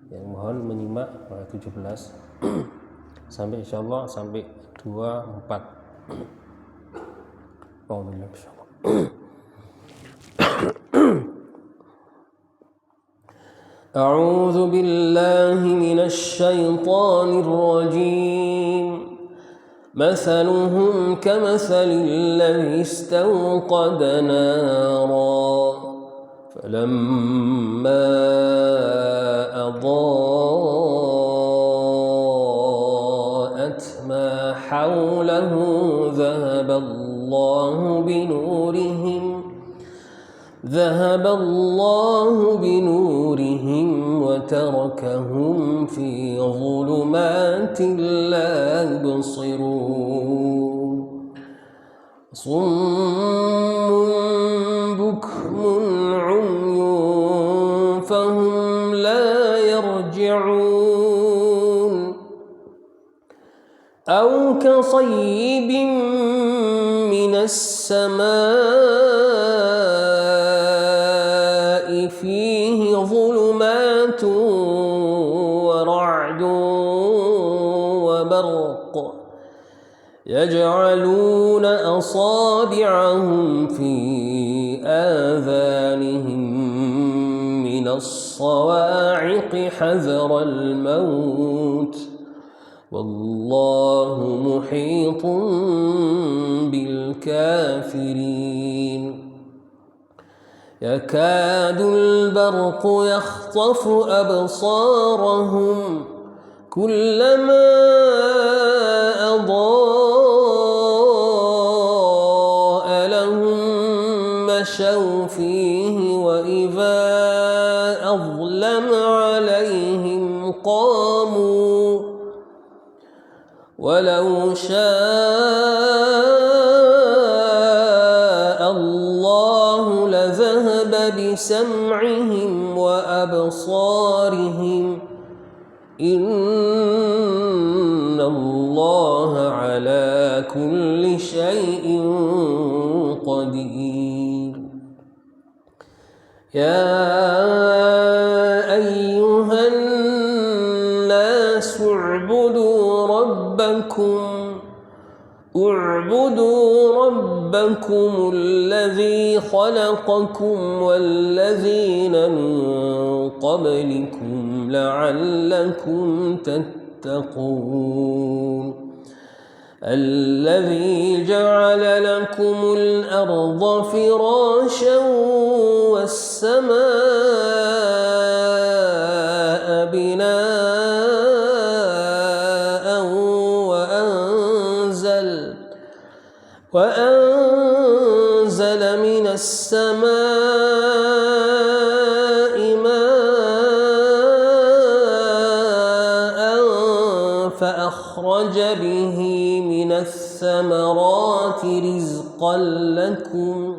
Yang mohon menyimak ayat 17 sampai insyaallah sampai 24. أعوذ بالله من الشيطان الرجيم مثلهم كمثل الذي استوقد نارا فلما أضاءت ما حوله ذهب الله بنورهم وتركهم في ظلمات لا يبصرون صم بكم عمي فهم لا يرجعون أو كصيب من السماء فيه ظلمات ورعد وبرق يجعلون أصابعهم في آذانهم من الصواعق حذر الموت والله محيط بالكافرين يكاد البرق يخطف أبصارهم كلما أضاء لهم مشوا فيه وإذا أظلم عليهم قاموا ولو شاء الله لذهب بسمعهم وأبصارهم إن الله على كل شيء قدير يا أيها الناس اعبدوا ربكم الذي خلقكم والذين من قبلكم لعلكم تتقون الذي جعل لكم الأرض فراشا والسماء بناء وأنزل من السماء ماء فأخرج به من الثمرات رزقا لكم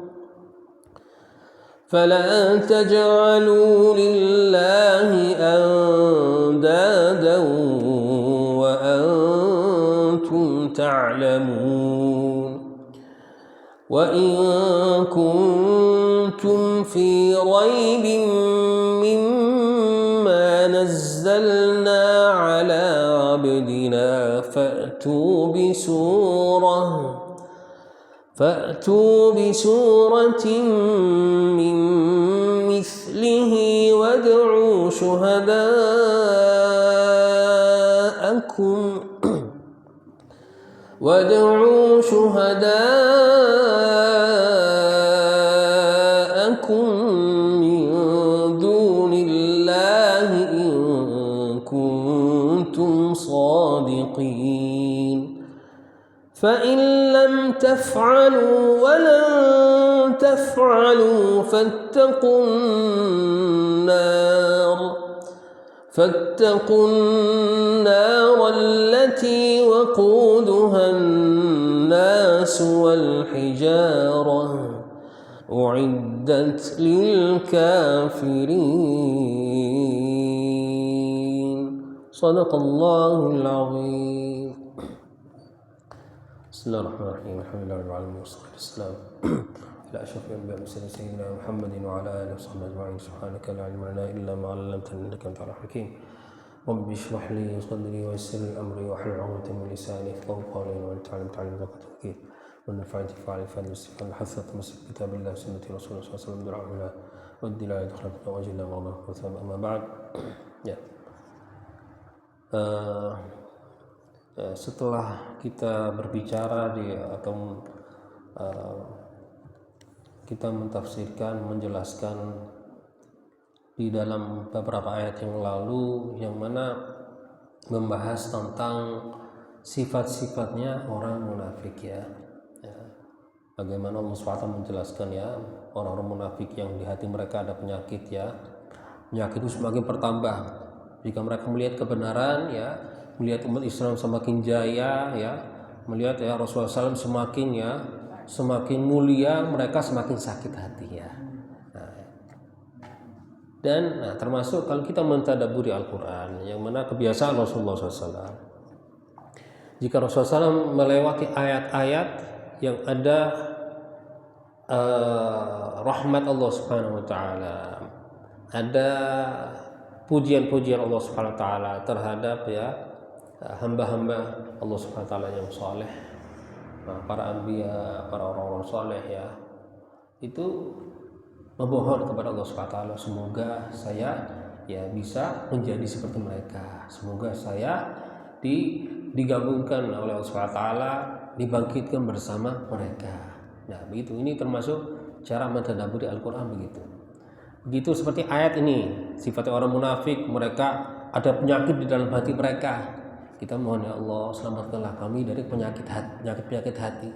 فلا تجعلوا لله أندادا وأنتم تعلمون وإن كنتم في ريب مما نزلنا على عبدنا فأتوا بسورة من مثله وادعوا شهداءكم من دون الله إن كنتم صادقين فإن لم تفعلوا ولن تفعلوا فاتقوا النار التي وقودها الناس والحجارة أعدت للكافرين صدق الله العظيم. بسم الله الرحمن الرحيم الحمد لله رب العالمين والصلاة والسلام إلى أشرف الأنبياء والمرسلين سيدنا محمد وعلى آله وصحبه أجمعين. سبحانك لا علم لنا إلا ما علمتنا إنك أنت العليم الحكيم. رب اشرح لي صدري ويسر لي أمري واحلل عقدة من لساني يفقهوا قولي وأنت تعلم ذاك التوفيق والنفع انتفاع الفاني والاستفادة الحثة مسك كتاب الله سنة رسول الله صلى الله عليه وسلم بالعمل والدلالة دخلتنا وجلنا مغضاه وثاب. أما بعد, ya. Setelah kita berbicara kita mentafsirkan, menjelaskan di dalam beberapa ayat yang lalu yang mana membahas tentang sifat-sifatnya orang munafik, ya. Bagaimana Allah SWT menjelaskan, ya, orang-orang munafik yang di hati mereka ada penyakit, ya. Penyakit itu semakin bertambah jika mereka melihat kebenaran, ya, melihat umat Islam semakin jaya, ya, melihat, ya, Rasulullah SAW semakin mulia, mereka semakin sakit hati, ya. Dan termasuk kalau kita mentadabburi Al-Quran, yang mana kebiasaan Rasulullah SAW, jika Rasulullah SAW melewati ayat-ayat yang ada rahmat Allah Subhanahu Wa Taala, ada pujian-pujian Allah Subhanahu Wa Taala terhadap, ya, hamba-hamba Allah Subhanahu Wa Taala yang saleh, para anbiya, para orang-orang saleh, ya, itu memohon kepada Allah Subhanahu Wa Taala, semoga saya, ya, bisa menjadi seperti mereka, semoga saya digabungkan oleh Allah Subhanahu Wa Taala, dibangkitkan bersama mereka. Nah, begitu, ini termasuk cara mentadabburi Al-Quran, begitu seperti ayat ini, sifatnya orang munafik, mereka ada penyakit di dalam hati mereka. Kita mohon, ya Allah, selamatkanlah kami dari penyakit hati.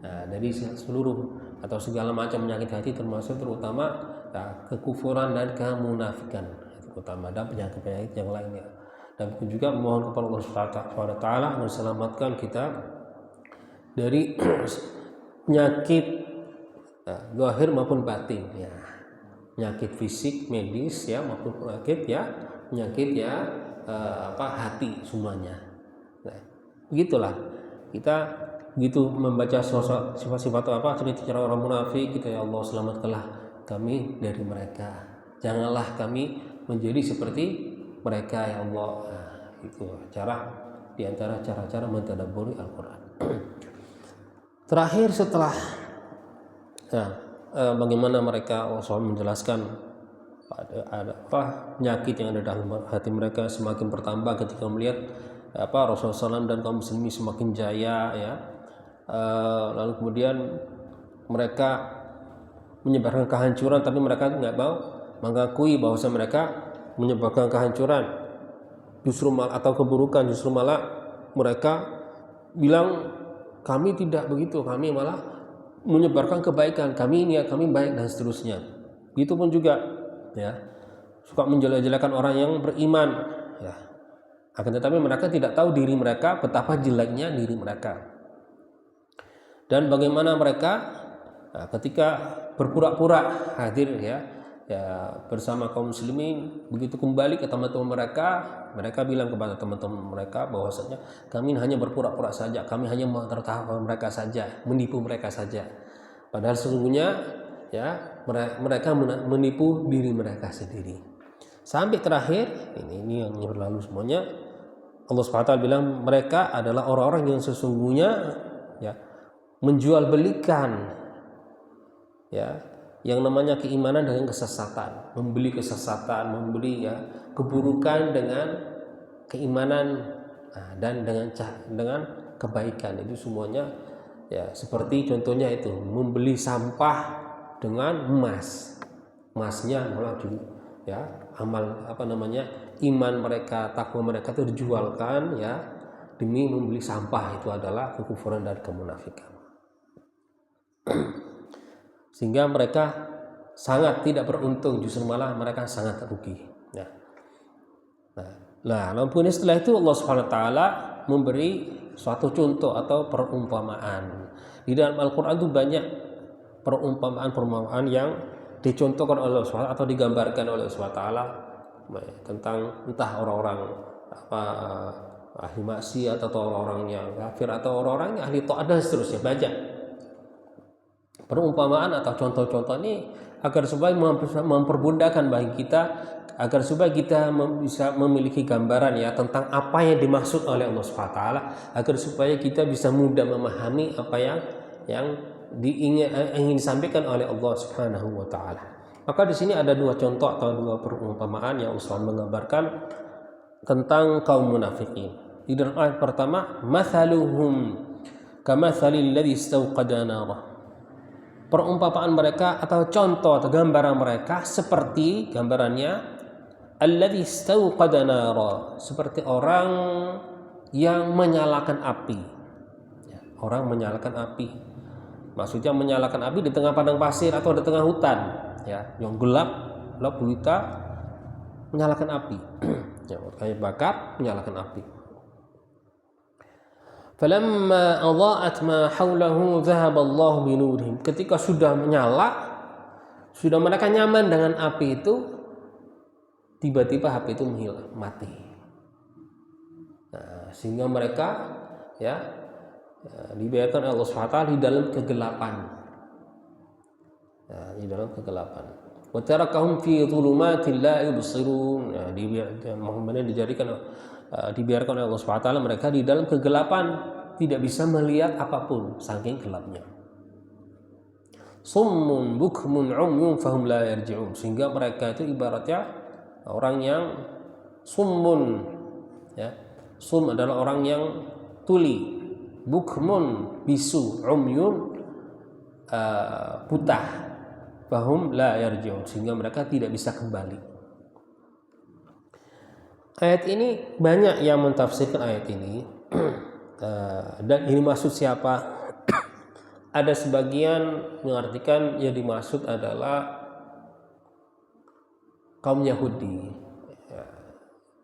Nah, dari seluruh atau segala macam penyakit hati, termasuk terutama, ya, kekufuran dan kemunafikan, terutama, dan penyakit yang lainnya. Dan juga mohon kepada Allah Subhanahu Wa Taala menyelamatkan kita dari penyakit zahir maupun batin, ya, penyakit fisik, medis, ya, maupun penyakit hati semuanya. Nah, begitulah kita begitu membaca sifat-sifat cerita orang munafik, kita, ya Allah, selamatkanlah kami dari mereka, janganlah kami menjadi seperti mereka, ya Allah. Nah, itu di antara cara-cara mentadabburi Al-Quran. Terakhir, setelah bagaimana mereka, Allah menjelaskan ada penyakit yang ada dalam hati mereka semakin bertambah ketika melihat Rasulullah SAW dan kaum muslimin semakin jaya, ya. Lalu kemudian mereka menyebarkan kehancuran, tapi mereka nggak mau mengakui bahwa mereka menyebarkan kehancuran atau keburukan, justru malah mereka bilang kami tidak begitu, kami malah menyebarkan kebaikan, kami baik, dan seterusnya. Begitupun juga, ya, suka menjelek-jelekan orang yang beriman, ya. Akan tetapi mereka tidak tahu diri mereka betapa jeleknya diri mereka. Dan bagaimana mereka ketika berpura-pura hadir, ya, bersama kaum muslimin, begitu kembali ke teman-teman mereka bilang kepada teman-teman mereka bahwasanya kami hanya berpura-pura saja, kami hanya menertawa mereka saja, menipu mereka saja. Padahal sesungguhnya, ya, mereka menipu diri mereka sendiri. Sampai terakhir, ini yang berlalu semuanya, Allah SWT bilang mereka adalah orang-orang yang sesungguhnya, ya, menjual belikan, ya, yang namanya keimanan dengan kesesatan, membeli kesesatan, membeli, ya, keburukan dengan keimanan, dan dengan kebaikan. Itu semuanya, ya, seperti contohnya itu membeli sampah dengan emasnya malah juga, ya, iman mereka, takwa mereka itu dijualkan, ya, demi membeli sampah. Itu adalah kekufuran dan kemunafikan. Sehingga mereka sangat tidak beruntung, justru malah mereka sangat rugi. Nah, lalu setelah itu Allah Subhanahu Wa Taala memberi suatu contoh atau perumpamaan. Di dalam Al-Quran itu banyak perumpamaan yang dicontohkan oleh Allah SWT atau digambarkan oleh Allah SWT tentang entah orang-orang ahli maksiat atau orang-orang yang kafir atau orang-orang yang ahli taat dan seterusnya, banyak. Perumpamaan atau contoh-contoh ini agar supaya mempermudahkan bagi kita, agar supaya kita bisa memiliki gambaran ya tentang apa yang dimaksud oleh Allah SWT, agar supaya kita bisa mudah memahami apa yang ingin disampaikan oleh Allah Subhanahu wa taala. Maka di sini ada dua contoh atau dua perumpamaan yang Allah menggambarkan tentang kaum munafikin. Di dalam ayat pertama, mathaluhum kamathalil ladzi istauqada nara. Perumpamaan mereka atau contoh atau gambaran mereka seperti gambarannya alladzi istauqada nara, seperti orang yang menyalakan api. Ya, orang menyalakan api. Maksudnya menyalakan api di tengah padang pasir atau di tengah hutan, ya, yang gelap gulita, menyalakan api. Ya, kayu bakar menyalakan api. Falamma adha'at ma haulahu dhahaba Allah bi nurihim. Ketika sudah menyala, sudah mereka nyaman dengan api itu, tiba-tiba api itu menghilang, mati. Nah, sehingga mereka dibiarkan Allah SWT di dalam kegelapan. Nah, di dalam kegelapan. Wa tarakahum fi dhulumatin la yubsirun. Nah, dibiarkan oleh Allah SWT mereka di dalam kegelapan, tidak bisa melihat apapun saking gelapnya. Summun bukmun umyun fahum la yarji'un. Sehingga mereka itu ibaratnya orang yang summun, ya. Sum adalah orang yang tuli, bukmun bisu, umyun buta, fahum la yarji'un, sehingga mereka tidak bisa kembali. Ayat ini banyak yang mentafsirkan ayat ini dan ini maksud siapa? Ada sebagian mengartikan yang dimaksud adalah kaum Yahudi, ya,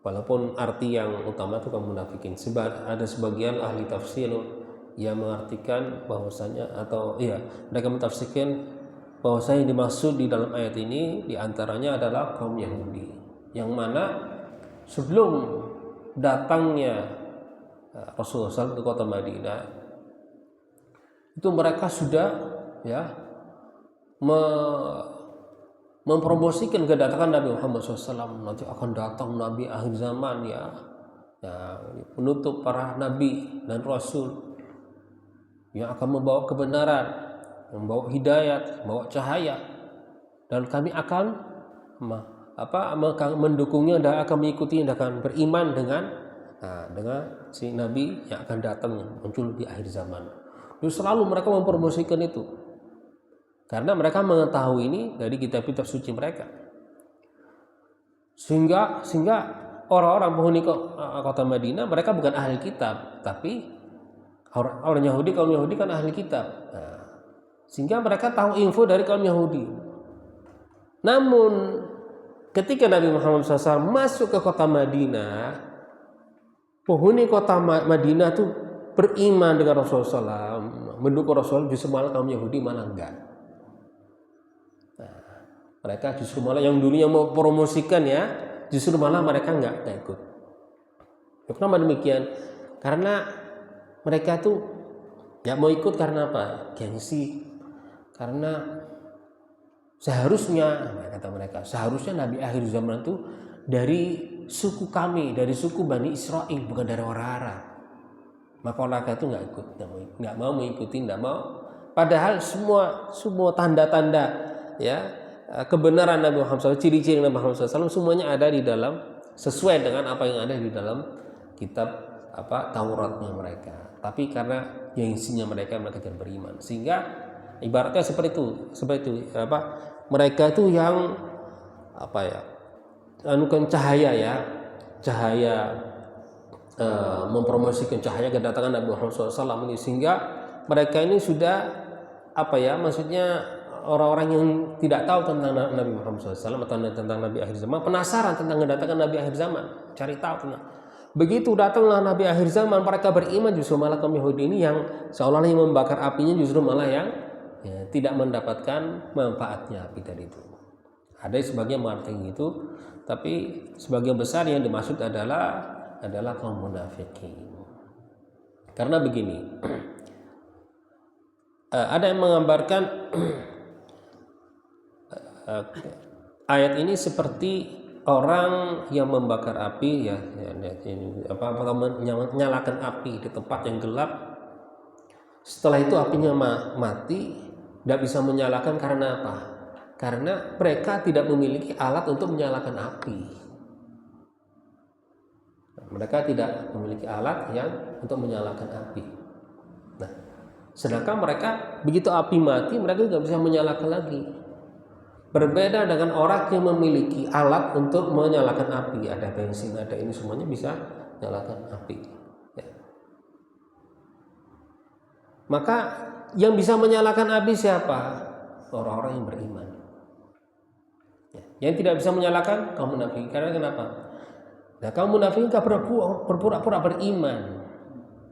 walaupun arti yang utama itu kaum munafikin. Ada sebagian ahli tafsir yang mengartikan bahwasanya mereka mentafsirkan bahwasanya yang dimaksud di dalam ayat ini diantaranya adalah kaum Yahudi, yang mana sebelum datangnya Rasulullah SAW ke kota Madinah itu mereka sudah mempromosikan kedatangan Nabi Muhammad SAW. Nanti akan datang Nabi akhir zaman, penutup para Nabi dan Rasul yang akan membawa kebenaran, membawa hidayat, membawa cahaya, dan kami akan mendukungnya dan akan mengikuti dan akan beriman dengan si Nabi yang akan datang muncul di akhir zaman. Terus selalu mereka mempromosikan itu karena mereka mengetahui ini dari kitab-kitab suci mereka, sehingga orang-orang penghuni kota Madinah mereka bukan ahli kitab, tapi orang Yahudi, kaum Yahudi kan ahli kitab. Sehingga mereka tahu info dari kaum Yahudi. Namun ketika Nabi Muhammad SAW masuk ke kota Madinah, penghuni kota Madinah itu beriman dengan Rasulullah SAW, mendukung Rasulullah, justru malah kaum Yahudi malah enggak. Mereka justru malah yang dulunya mau promosikan justru malah mereka enggak ikut. Kenapa demikian? Karena mereka tuh enggak mau ikut karena apa? Gengsi. Karena seharusnya, kata mereka, seharusnya Nabi akhir zaman itu dari suku kami, dari suku Bani Israel, bukan dari orang Arab. Maka mereka itu nggak ikut, nggak mau mengikuti, nggak mau. Padahal semua tanda-tanda kebenaran Nabi Muhammad SAW, ciri-ciri Nabi Muhammad SAW semuanya ada di dalam, sesuai dengan apa yang ada di dalam kitab Tauratnya mereka. Tapi karena gengsinya mereka tidak beriman, sehingga ibaratnya seperti itu mereka itu yang anukan cahaya mempromosikan cahaya kedatangan Nabi Muhammad SAW ini, sehingga mereka ini sudah maksudnya orang-orang yang tidak tahu tentang Nabi Muhammad SAW atau tentang Nabi akhir zaman penasaran tentang kedatangan Nabi akhir zaman, cari tahu tentang. Begitu datanglah Nabi akhir zaman, mereka beriman, justru malah kaum Yahudi ini yang seolah-olah yang membakar apinya justru malah yang tidak mendapatkan manfaatnya api tadi itu. Ada sebagian mengatakan gitu, tapi sebagian besar yang dimaksud adalah kaum munafikin. Karena begini, ada yang menggambarkan ayat ini seperti orang yang membakar api menyalakan api di tempat yang gelap. Setelah itu apinya mati, tidak bisa menyalakan karena apa? Karena mereka tidak memiliki alat untuk menyalakan api. Mereka tidak memiliki alat yang untuk menyalakan api. Nah, sedangkan mereka begitu api mati, mereka tidak bisa menyalakan lagi. Berbeda dengan orang yang memiliki alat untuk menyalakan api, ada bensin, ada ini, semuanya bisa menyalakan api. Ya. Maka yang bisa menyalakan api siapa? Orang-orang yang beriman. Ya. Yang tidak bisa menyalakan kaum munafik. Karena kenapa? Nah, kaum munafik berpura-pura beriman.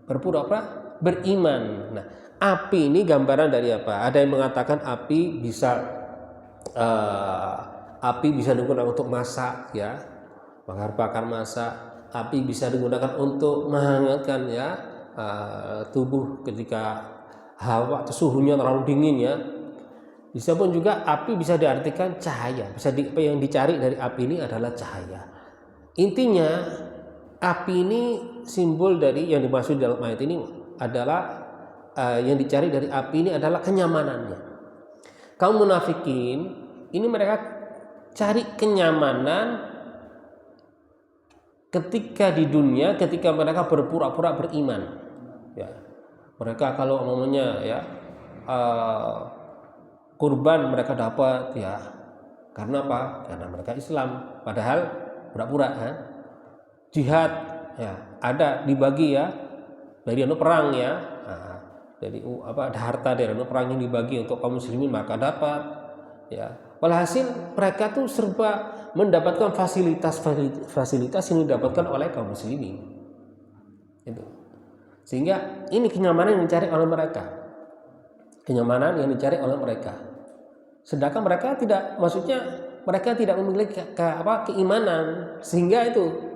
Berpura-pura beriman. Nah, api ini gambaran dari apa? Ada yang mengatakan api bisa digunakan untuk masak, ya, bakar masak. Api bisa digunakan untuk menghangatkan, ya, tubuh ketika hawa atau suhunya terlalu dingin, ya. Bisa pun juga api bisa diartikan cahaya. Yang dicari dari api ini adalah cahaya. Intinya api ini simbol dari yang dimaksud dalam ayat ini adalah yang dicari dari api ini adalah kenyamanannya. Kaum munafikin ini mereka cari kenyamanan ketika di dunia, ketika mereka berpura-pura beriman. Ya, mereka kalau umumnya, ya, kurban mereka dapat, ya, karena apa? Karena mereka Islam. Padahal pura-pura, jihad, ya, ada dibagi, ya, dari perang, ya. Nah, dari ada harta dari perang yang dibagi untuk kaum muslimin maka dapat, ya. Walhasil mereka tuh serba mendapatkan fasilitas yang didapatkan oleh kaum muslimin. Itu. Sehingga ini kenyamanan yang dicari oleh mereka. Kenyamanan yang dicari oleh mereka. Sedangkan mereka tidak memiliki keimanan, sehingga itu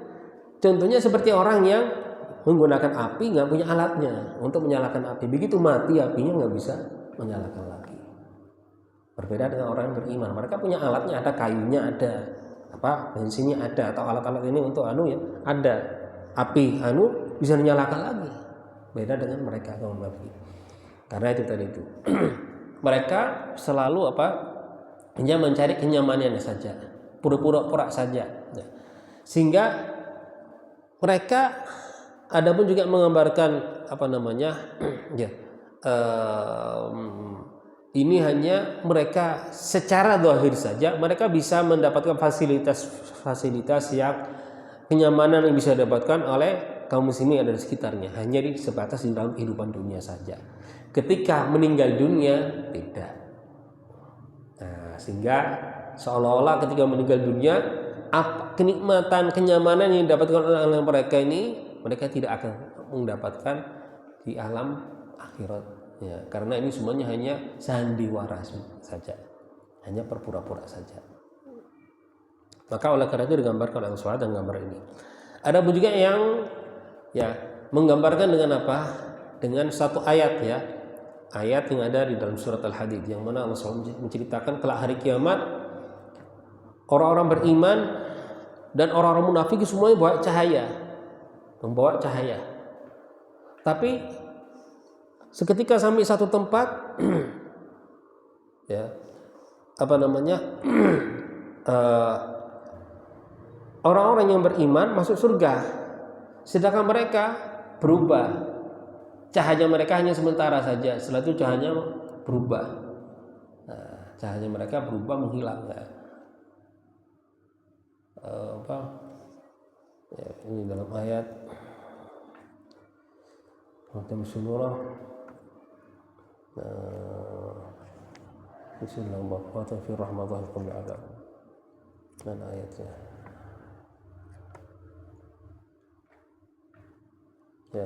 contohnya seperti orang yang menggunakan api nggak punya alatnya untuk menyalakan api. Begitu mati apinya nggak bisa menyalakan lagi. Berbeda dengan orang yang beriman, mereka punya alatnya, ada kayunya, ada bensinnya ada, atau alat-alat ini untuk ada api bisa menyalakan lagi. Beda dengan mereka kaum munafik. Karena itu tadi itu mereka selalu hanya mencari kenyamanannya saja, pura-pura saja, sehingga mereka ada pun juga menggambarkan ini hanya mereka secara zahir saja mereka bisa mendapatkan fasilitas yang kenyamanan yang bisa didapatkan oleh kaum muslimin yang ada di sekitarnya, hanya sebatas di dalam kehidupan dunia saja. Ketika meninggal dunia tidak. Nah, sehingga seolah-olah ketika meninggal dunia kenikmatan, kenyamanan yang didapatkan oleh mereka ini mereka tidak akan mendapatkan di alam akhirat, ya, karena ini semuanya hanya sandiwara saja, hanya berpura-pura saja. Maka oleh karena itu digambarkan oleh Allah dan gambar ini. Ada pun juga yang menggambarkan dengan apa? Dengan satu ayat, ya, ayat yang ada di dalam surat Al-Hadid, yang mana Allah menceritakan kelak hari kiamat orang-orang beriman dan orang-orang munafik semuanya membawa cahaya. Tapi seketika sampai satu tempat, ya, orang-orang yang beriman masuk surga, sedangkan mereka berubah. Cahaya mereka hanya sementara saja, setelah itu cahayanya berubah. Nah, cahaya mereka berubah, menghilang. Ya, ini dalam ayat surah Bismillahirrahmanirrahim fi rahmatillahi wa adab. Dan ayatnya, ya,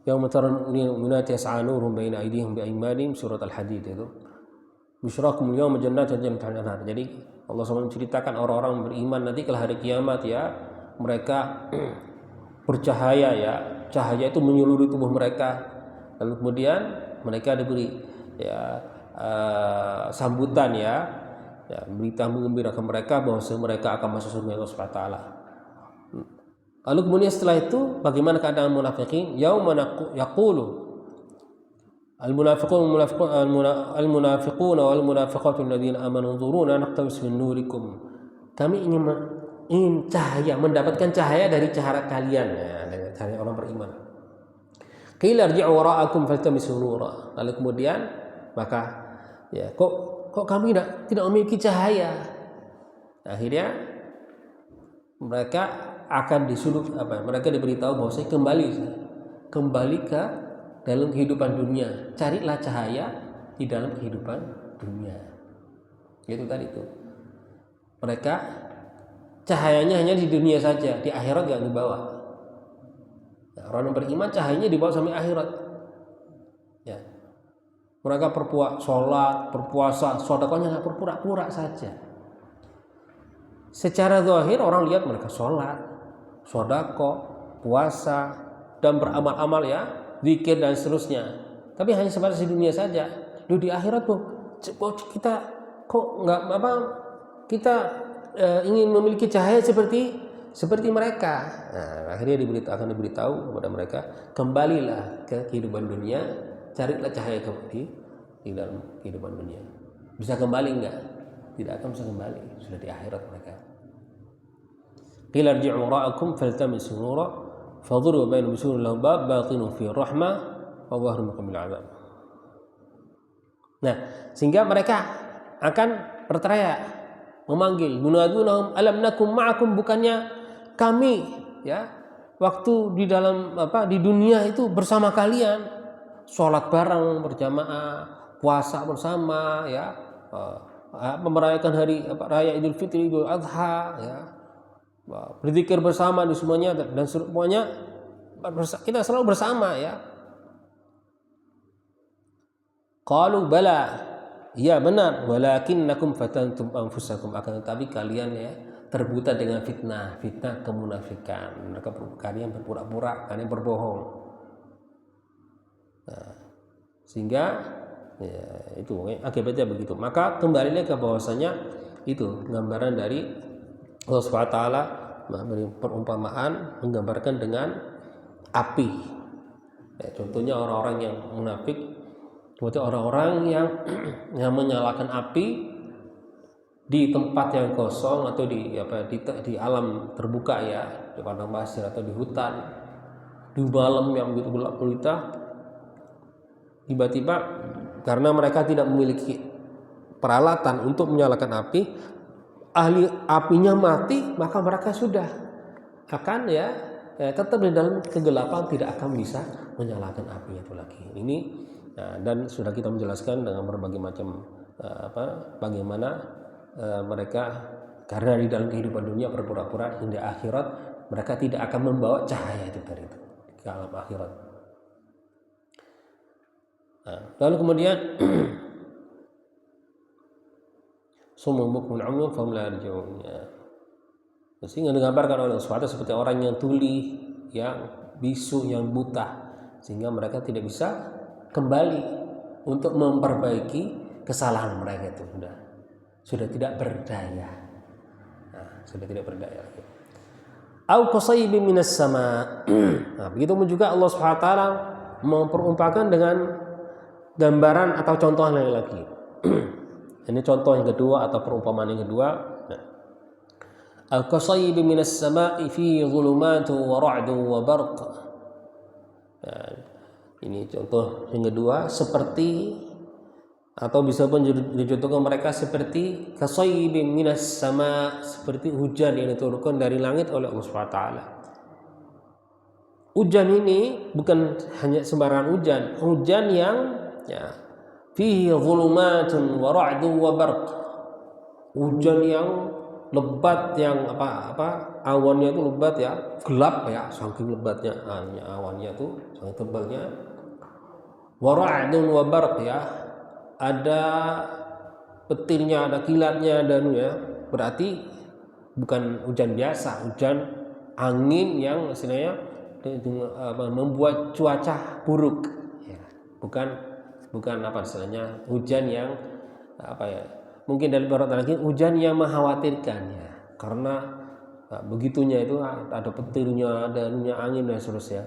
yauma taral mu'minati yas'a nuruhum baina aydihim bi aymanihim, surat Al-Hadid itu. Busyrakum yawma jannatin tajri anhar. Jadi Allah SWT menceritakan orang-orang beriman nanti ke hari kiamat, ya, mereka bercahaya, ya, cahaya itu menyeluruhi tubuh mereka, Lalu kemudian mereka diberi sambutan berita menggembirakan mereka bahwa mereka akan masuk surga Allah Subhanahu wa taala. Lalu kemudian setelah itu bagaimana keadaan munafikin? Yauma yaqulu al-munafiqun wal munafiqatu alladziina amanu dzuruna naqtabis min nurikum. Kami ingin cahaya, mendapatkan cahaya dari cahaya kalian, dari cahaya orang beriman. Qila irji'u wara'akum faltamisu nura. Lalu kemudian maka kok kami tidak memiliki cahaya. Akhirnya mereka akan disuruh mereka diberitahu bahwa saya kembali ke dalam kehidupan dunia, carilah cahaya di dalam kehidupan dunia. Gitu tadi itu. Mereka cahayanya hanya di dunia saja, di akhirat nggak dibawa. Orang yang beriman cahayanya dibawa sampai akhirat. Ya. Mereka sholat, berpuasa, sedekahnya nggak berpura-pura saja. Secara zahir orang lihat mereka sholat, sedekah, puasa, dan beramal-amal zikir dan seterusnya. Tapi hanya sebatas di dunia saja. Di akhirat kita kok nggak kita ingin memiliki cahaya seperti mereka. Nah, akhirnya akan diberitahu kepada mereka, kembalilah ke kehidupan dunia, carilah cahaya di dalam kehidupan dunia. Bisa kembali enggak? Tidak akan bisa kembali, sudah di akhirat mereka. Qila irji'u wara'akum faltamisu nura fadhuriba bainahum bisurun lahu bab batinu fi rahmah wa dhahiruhu min 'adzab. Nah, sehingga mereka akan berteriak, memanggil, munadunahum alam nakum ma'akum, bukannya kami waktu di dalam di dunia itu bersama kalian, sholat bareng berjamaah, puasa bersama, merayakan hari raya Idul Fitri, Idul Adha, berzikir bersama di semuanya, dan semuanya kita selalu bersama Qalu bala, ya benar, walakinnakum fatantum anfusakum, akan tetapi kalian terbuta dengan fitnah kemunafikan. Kalian berpura-pura, kalian berbohong. Nah, sehingga itu akibatnya begitu. Maka kembalilah ke bahwasanya itu gambaran dari Allah SWT memberi perumpamaan, menggambarkan dengan api. Contohnya orang-orang yang munafik, seperti orang-orang yang menyalakan api di tempat yang kosong atau di alam terbuka, di padang pasir atau di hutan, di malam yang begitu gelap gulita. Tiba-tiba karena mereka tidak memiliki peralatan untuk menyalakan api, ahli apinya mati, maka mereka sudah akan tetap di dalam kegelapan, tidak akan bisa menyalakan api itu lagi. Ini dan sudah kita menjelaskan dengan berbagai macam bagaimana mereka karena di dalam kehidupan dunia berpura-pura, hingga akhirat mereka tidak akan membawa cahaya itu dari itu ke alam akhirat. Lalu kemudian summun bukmun umyun fahum la yarji'un. Sehingga digambarkan oleh Allah seperti orang yang tuli, yang bisu, yang buta, sehingga mereka tidak bisa kembali untuk memperbaiki kesalahan mereka itu, sudah tidak berdaya. Sudah tidak berdaya lagi. Au qasaybin minas sama. Begitu juga Allah Subhanahu wa taala memperumpakan dengan gambaran atau contoh lain lagi. Ini contoh yang kedua atau perumpamaan yang kedua. Au qasaybin minas sama'i fi dhulumatin wa ra'dun wa barq. Ini contoh yang kedua, seperti atau bisa pun dicontohkan mereka seperti kasaybin minas sama, seperti hujan yang diturunkan dari langit oleh Allah Subhanahu wa taala. Hujan ini bukan hanya sembarangan hujan yang fihi dhulumatun wa ra'dun wa barq. Hujan yang lebat, yang awannya itu lebat, gelap, saking lebatnya awannya itu, saking tebalnya. Wa ra'dun wa barq, ada petirnya, ada kilatnya, dan berarti bukan hujan biasa, hujan angin yang istilahnya membuat cuaca buruk. bukan apa istilahnya, hujan yang apa ya, mungkin dari beberapa lagi hujan yang mengkhawatirkan ya, karena begitunya itu ada petirnya, ada angin dan seterusnya.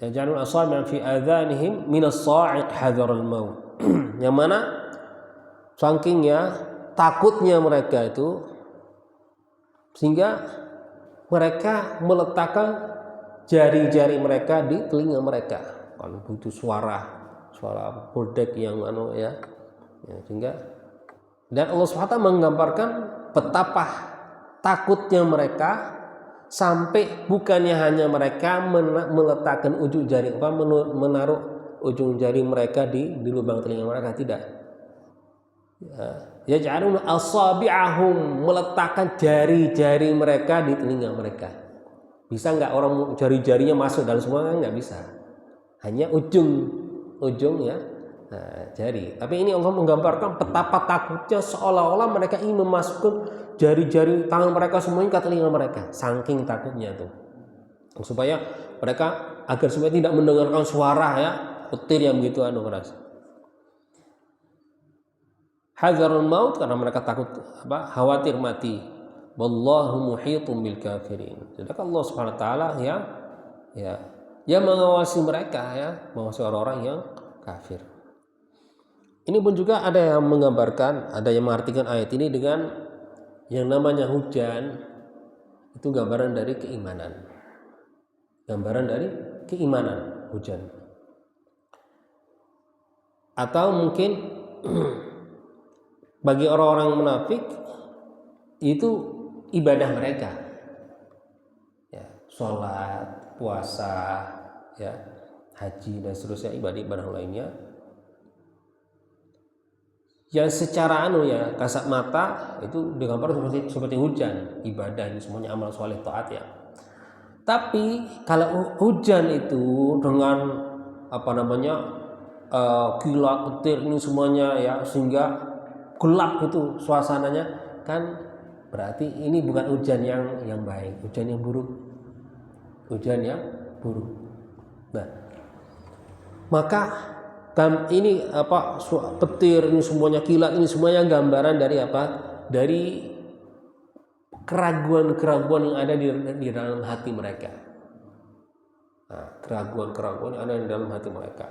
Yaj'alul asabi' fi adhanihim min as-sa'iq hadar al-maut. Yang mana sakingnya takutnya mereka itu sehingga mereka meletakkan jari-jari mereka di telinga mereka kalau butuh suara buldek yang sehingga, dan Allah SWT menggambarkan betapa takutnya mereka sampai bukannya hanya mereka meletakkan ujung jari menaruh ujung jari mereka di lubang telinga mereka, tidak. Yaj'alun asabi'ahum, meletakkan jari-jari mereka di telinga mereka. Bisa nggak orang jari-jarinya masuk dalam semua? Nggak bisa, hanya ujung ya, jari. Tapi ini Allah menggambarkan betapa takutnya, seolah-olah mereka ingin memasukkan jari-jari tangan mereka semuanya ke telinga mereka, saking takutnya tuh, supaya mereka agar supaya tidak mendengarkan suara ya petir yang begitu keras. Hadzarul maut, karena mereka takut khawatir mati. Wallahu muhitum bil kafirin. Jadi Allah Subhanahu wa taala yang mengawasi mereka, mengawasi orang-orang yang kafir. Ini pun juga ada yang menggambarkan, ada yang mengartikan ayat ini dengan yang namanya hujan itu gambaran dari keimanan. Gambaran dari keimanan hujan. Atau mungkin bagi orang-orang munafik itu ibadah mereka, ya, sholat, puasa, ya, haji dan seterusnya, ibadah lainnya yang secara kasat mata itu digambar seperti hujan, ibadah ini semuanya amal soleh taat ya. Tapi kalau hujan itu dengan kilat petir ini semuanya ya, sehingga gelap gitu suasananya, kan berarti ini bukan hujan yang baik, hujan yang buruk. Nah, maka ini petir ini semuanya, kilat ini semuanya gambaran dari dari keraguan-keraguan yang ada di dalam hati mereka. Nah, keraguan-keraguan yang ada di dalam hati mereka.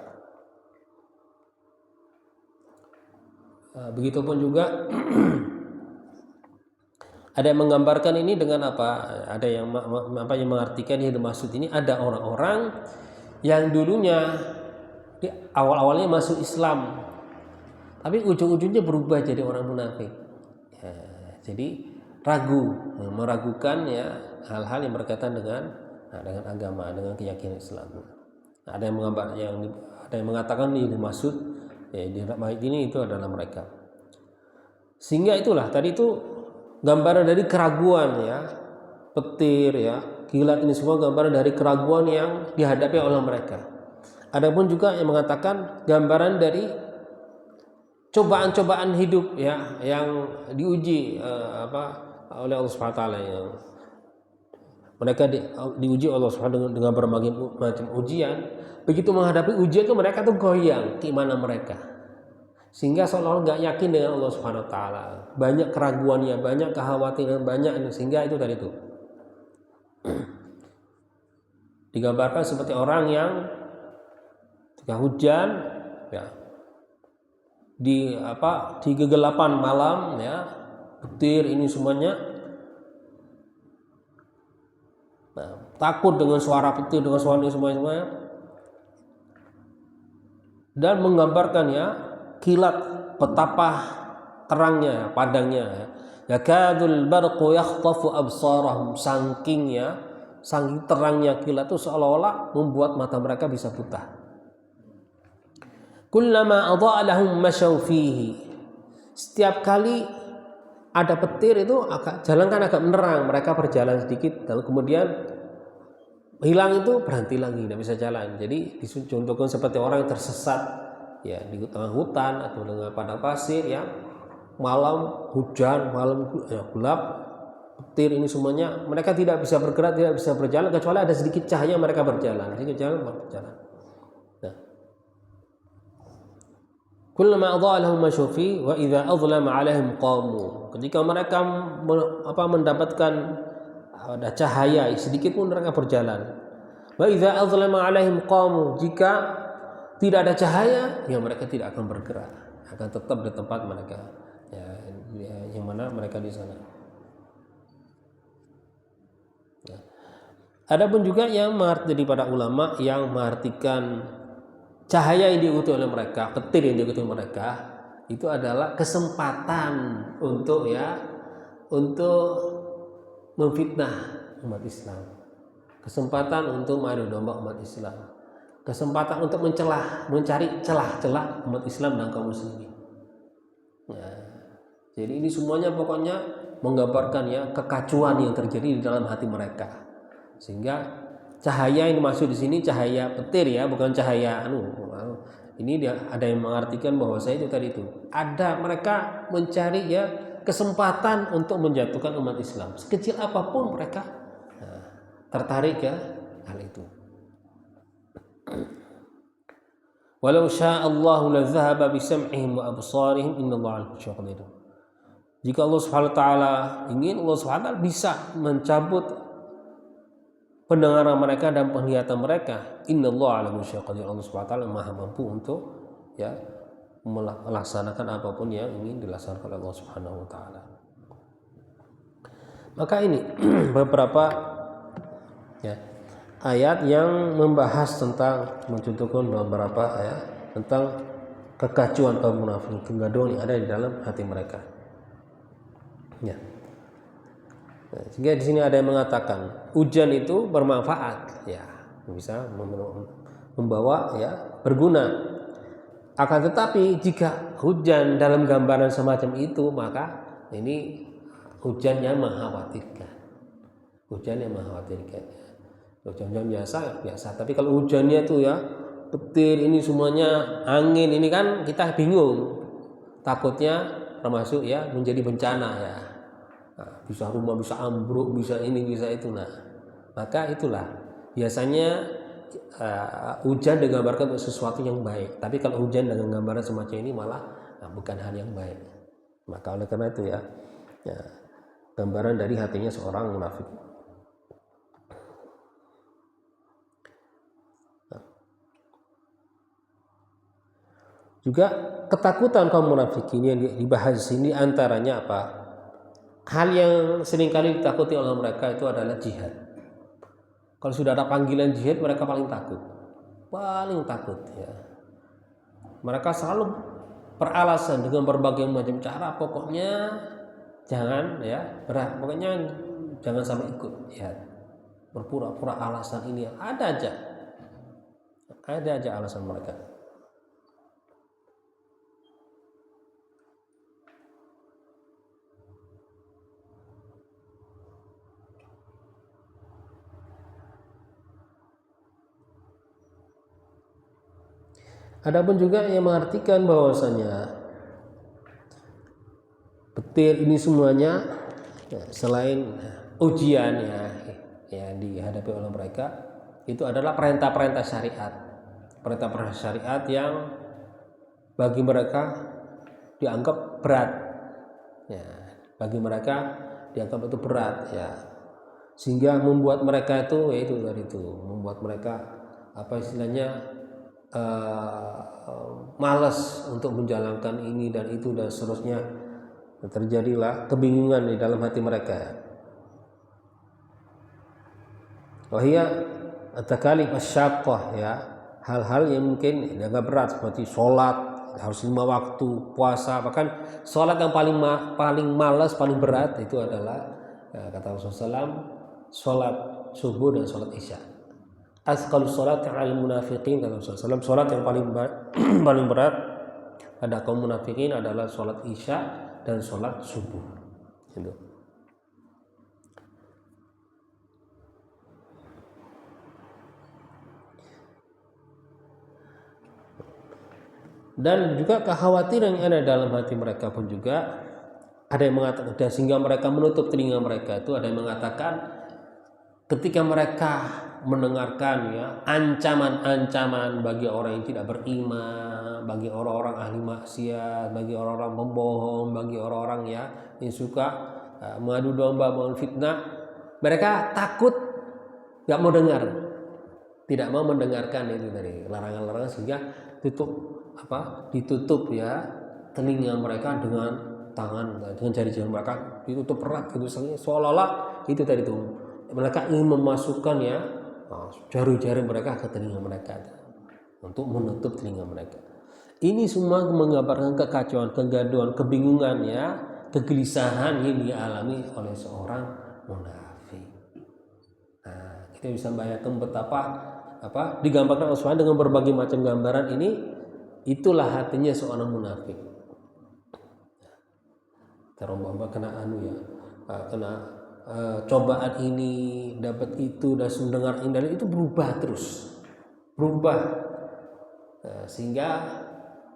Begitupun juga ada yang menggambarkan ini dengan ada yang mengartikan yang dimaksud ini, ada orang-orang yang dulunya di awal-awalnya masuk Islam, tapi ujung-ujungnya berubah jadi orang munafik. Ya, jadi meragukan ya hal-hal yang berkaitan dengan agama, dengan keyakinan Islam. Nah, ada yang mengatakan ini dimaksud di ayat ini itu adalah mereka. Sehingga itulah tadi itu gambaran dari keraguan ya, petir ya, kilat ini semua gambaran dari keraguan yang dihadapi oleh mereka. Adapun juga yang mengatakan gambaran dari cobaan-cobaan hidup ya, yang diuji oleh Allah Subhanahu wa taala, yang mereka diuji Allah Subhanahu dengan berbagai macam ujian. Begitu menghadapi ujian itu mereka tuh goyang keimanan mereka, sehingga seolah-olah nggak yakin dengan Allah Subhanahu wa taala. Banyak keraguannya, banyak kekhawatiran, banyak ini, sehingga itu tadi itu digambarkan seperti orang yang ketika hujan ya, di kegelapan malam ya, petir ini semuanya, takut dengan suara petir, dengan suara ini semuanya, dan menggambarkan ya kilat betapa terangnya, padangnya ya. Yakadul barqu yakhtafu absarahum, saking terangnya kilat itu seolah-olah membuat mata mereka bisa buta. Kullama adha'a lahum masyaw fihi, setiap kali ada petir itu jalan kan agak menerang, mereka berjalan sedikit lalu kemudian hilang, itu berhenti lagi, tidak bisa jalan. Jadi dicontohkan seperti orang yang tersesat ya di tengah hutan atau dengan padang pasir ya, malam hujan, malam gelap, petir ini semuanya, mereka tidak bisa bergerak, tidak bisa berjalan kecuali ada sedikit cahaya mereka berjalan, sedikit cahaya berjalan. Nah, kullama adha'a lahum mashufi wa idza adlama 'alaihim qamu. Ketika mereka mendapatkan ada cahaya sedikit pun mereka berjalan. Wa idza adlama 'alaihim qamu. Jika tidak ada cahaya, ya mereka tidak akan bergerak, akan tetap di tempat mereka. Ya, yang mana mereka di sana. Ya. Adapun juga yang dari para ulama yang mengartikan cahaya yang diikuti oleh mereka, petir yang diikuti mereka, itu adalah kesempatan untuk memfitnah umat Islam, kesempatan untuk mengadu domba umat Islam, kesempatan untuk mencari celah-celah umat Islam dan kaum muslimin. Ya. Jadi ini semuanya pokoknya menggambarkan kekacauan yang terjadi di dalam hati mereka, sehingga cahaya yang dimaksud di sini cahaya petir bukan cahaya ini ada yang mengartikan bahwa itu tadi itu ada mereka mencari kesempatan untuk menjatuhkan umat Islam, sekecil apapun mereka tertarik hal itu. Walau sya'allahu la dhahaba bisam'ihim wa absarihim innallaha 'ala kulli syai'in qadir. Jika Allah Subhanahu wa taala ingin, Allah Subhanahu wa taala bisa mencabut pendengaran mereka dan penglihatan mereka. Innallaha 'ala kulli syai'in qadir. Allah Subhanahu wa taala Maha mampu untuk melaksanakan apapun yang ingin dilaksanakan oleh Allah Subhanahu wa taala. Maka ini beberapa ayat yang membahas tentang mencontohkan beberapa ayat tentang kekacauan kaum munafik, kegaduhan yang ada di dalam hati mereka. Ya. Sehingga di sini ada yang mengatakan hujan itu bermanfaat, bisa membawa berguna. Akan tetapi jika hujan dalam gambaran semacam itu, maka ini hujan yang mengkhawatirkan. Hujan yang mengkhawatirkan. Hujan-hujan biasa. Tapi kalau hujannya itu petir ini semuanya, angin ini kan kita bingung. Takutnya termasuk menjadi bencana bisa rumah bisa ambruk, bisa ini bisa itu. Nah, maka itulah biasanya hujan digambarkan untuk sesuatu yang baik. Tapi kalau hujan dengan gambaran semacam ini malah bukan hal yang baik. Maka oleh karena itu gambaran dari hatinya seorang munafik. Juga ketakutan kaum munafikin yang dibahas di sini antaranya apa? Hal yang seringkali ditakuti oleh mereka itu adalah jihad. Kalau sudah ada panggilan jihad, mereka paling takut. Mereka selalu beralasan dengan berbagai macam cara, pokoknya jangan pokoknya jangan sampai ikut jihad. Berpura-pura alasan ini ada aja alasan mereka. Adapun juga yang mengartikan bahwasanya petir ini semuanya selain ujian yang dihadapi oleh mereka, itu adalah perintah-perintah syariat. Perintah-perintah syariat yang bagi mereka dianggap berat. Bagi mereka dianggap itu berat sehingga membuat mereka itu membuat mereka malas untuk menjalankan ini dan itu dan seterusnya. Terjadilah kebingungan di dalam hati mereka. Wahia at-takalif asyaqqah hal-hal yang mungkin agak berat seperti sholat harus 5 waktu, puasa, bahkan sholat yang paling malas, paling berat itu adalah kata Rasulullah SAW, sholat subuh dan sholat isya. Asqalus sholat al munafiqin, kata Rasulullah SAW, sholat yang paling berat pada kaum munafikin adalah sholat isya dan sholat subuh. Dan juga kekhawatiran yang ada dalam hati mereka pun juga Ada yang mengatakan sehingga mereka menutup telinga mereka, itu ada yang mengatakan ketika mereka mendengarkan ya ancaman-ancaman bagi orang yang tidak beriman, bagi orang-orang ahli maksiat, bagi orang-orang pembohong, bagi orang-orang ya yang suka mengadu domba, membangun fitnah, mereka takut, nggak mau dengar, tidak mau mendengarkan itu dari larangan-larangan, sehingga ditutup ya telinga mereka dengan tangan, dengan jari-jari mereka ditutup erat gitu, seolah-olah itu tadi itu mereka ingin memasukkan ya jari-jari mereka ke telinga mereka untuk menutup telinga mereka. Ini semua menggambarkan kekacauan, kegaduhan, kebingungan ya, kegelisahan yang dialami oleh seorang munafik. Nah, kita bisa bayangkan betapa digambarkan Allah SWT dengan berbagai macam gambaran ini. Itulah hatinya seorang munafik. Terombang kena kena cobaan ini, dapat itu, dan mendengar ini, itu berubah terus, sehingga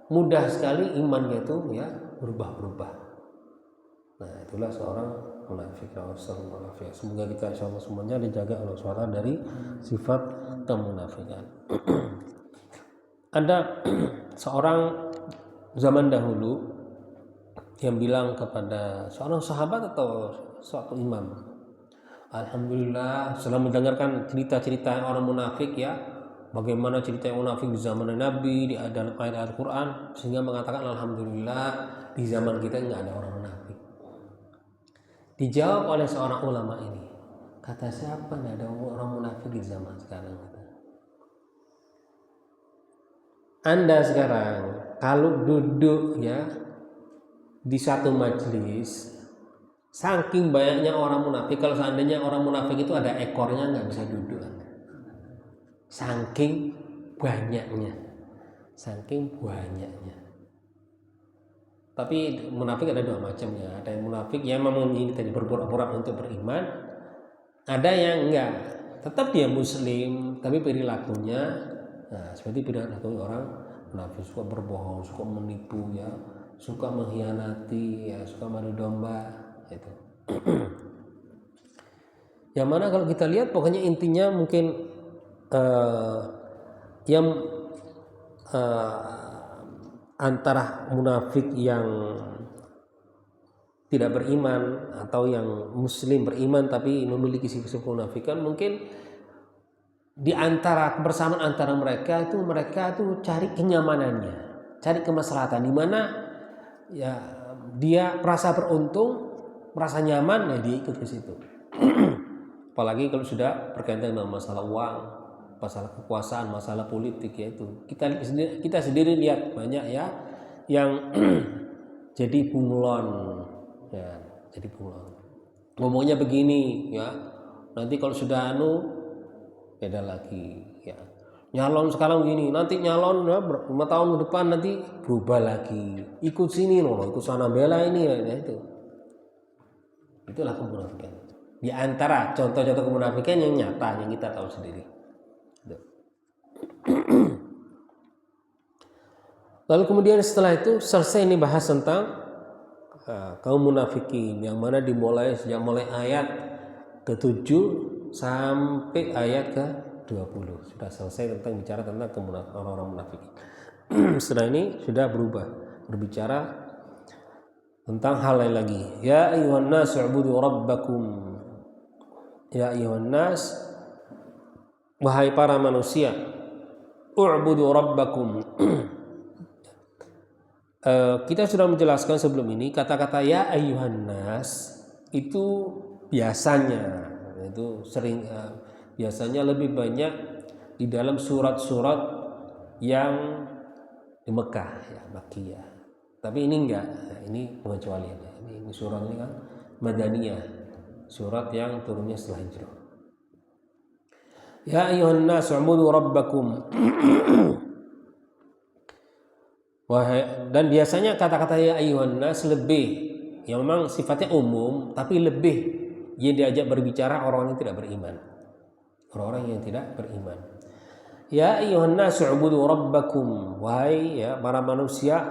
mudah sekali imannya itu ya berubah. Nah, itulah seorang munafik. Semoga kita insyaallah semuanya dijaga oleh Allah dari sifat kemunafikan. Ada seorang zaman dahulu yang bilang kepada seorang sahabat atau suatu imam, alhamdulillah setelah mendengarkan cerita-cerita orang munafik ya, bagaimana cerita yang munafik di zaman Nabi, di dalam ayat Al-Quran, sehingga mengatakan alhamdulillah di zaman kita nggak ada orang munafik. Dijawab oleh seorang ulama ini, kata siapa nggak ada orang munafik di zaman sekarang? Anda sekarang kalau duduk ya di satu majelis, saking banyaknya orang munafik, kalau seandainya orang munafik itu ada ekornya nggak bisa duduk. Saking banyaknya. Tapi munafik ada dua macam ya. Ada yang munafik yang memang ini tadi berpura-pura untuk beriman, ada yang enggak, tetap dia muslim tapi perilakunya seperti perilaku orang munafik, suka berbohong, suka menipu ya, suka mengkhianati ya, suka madu domba itu. Yang mana kalau kita lihat pokoknya intinya mungkin yang antara munafik yang tidak beriman atau yang muslim beriman tapi memiliki sifat kemunafikan, mungkin di antara kebersamaan antara mereka itu cari kenyamanannya, cari kemaslahatan, di mana ya dia merasa beruntung, merasa nyaman, ya dia ikut ke situ. Apalagi kalau sudah berkaitan dengan masalah uang, masalah kekuasaan, masalah politik, yaitu kita sendiri lihat banyak ya yang jadi bunglon ya, ngomongnya begini ya, nanti kalau sudah beda lagi ya, nyalon sekarang gini, nanti nyalon ya 5 tahun ke depan nanti berubah lagi, ikut sini loh, ikut sana bela ini ya, itulah kemunafikan. Di antara contoh-contoh kemunafikan yang nyata yang kita tahu sendiri. Lalu kemudian setelah itu selesai ini bahas tentang kaum munafikin, yang mana dimulai sejak mulai ayat ke-7 sampai ayat ke-20 sudah selesai tentang bicara tentang orang-orang munafik. Setelah ini sudah berbicara tentang hal lain lagi. Ya ayyuhan nas u'budu rabbakum. Ya ayyuhan nas, wahai para manusia, u'budu rabbakum. Kita sudah menjelaskan sebelum ini kata-kata ya ayyuhan nas itu biasanya lebih banyak di dalam surat-surat yang di Mekah ya, Makkiyah. Tapi ini enggak, ini pengecualian. Ini surat ini kan Madaniyah, surat yang turunnya setelah hijrah. Ya ayyuhan nas u'budu rabbakum. Dan biasanya kata-kata ya ayyuhan nas lebih, yang memang sifatnya umum, tapi lebih yang diajak berbicara orang yang tidak beriman. Orang-orang yang tidak beriman. Ya ayyuhan nas u'budu rabbakum, wahai ya para manusia,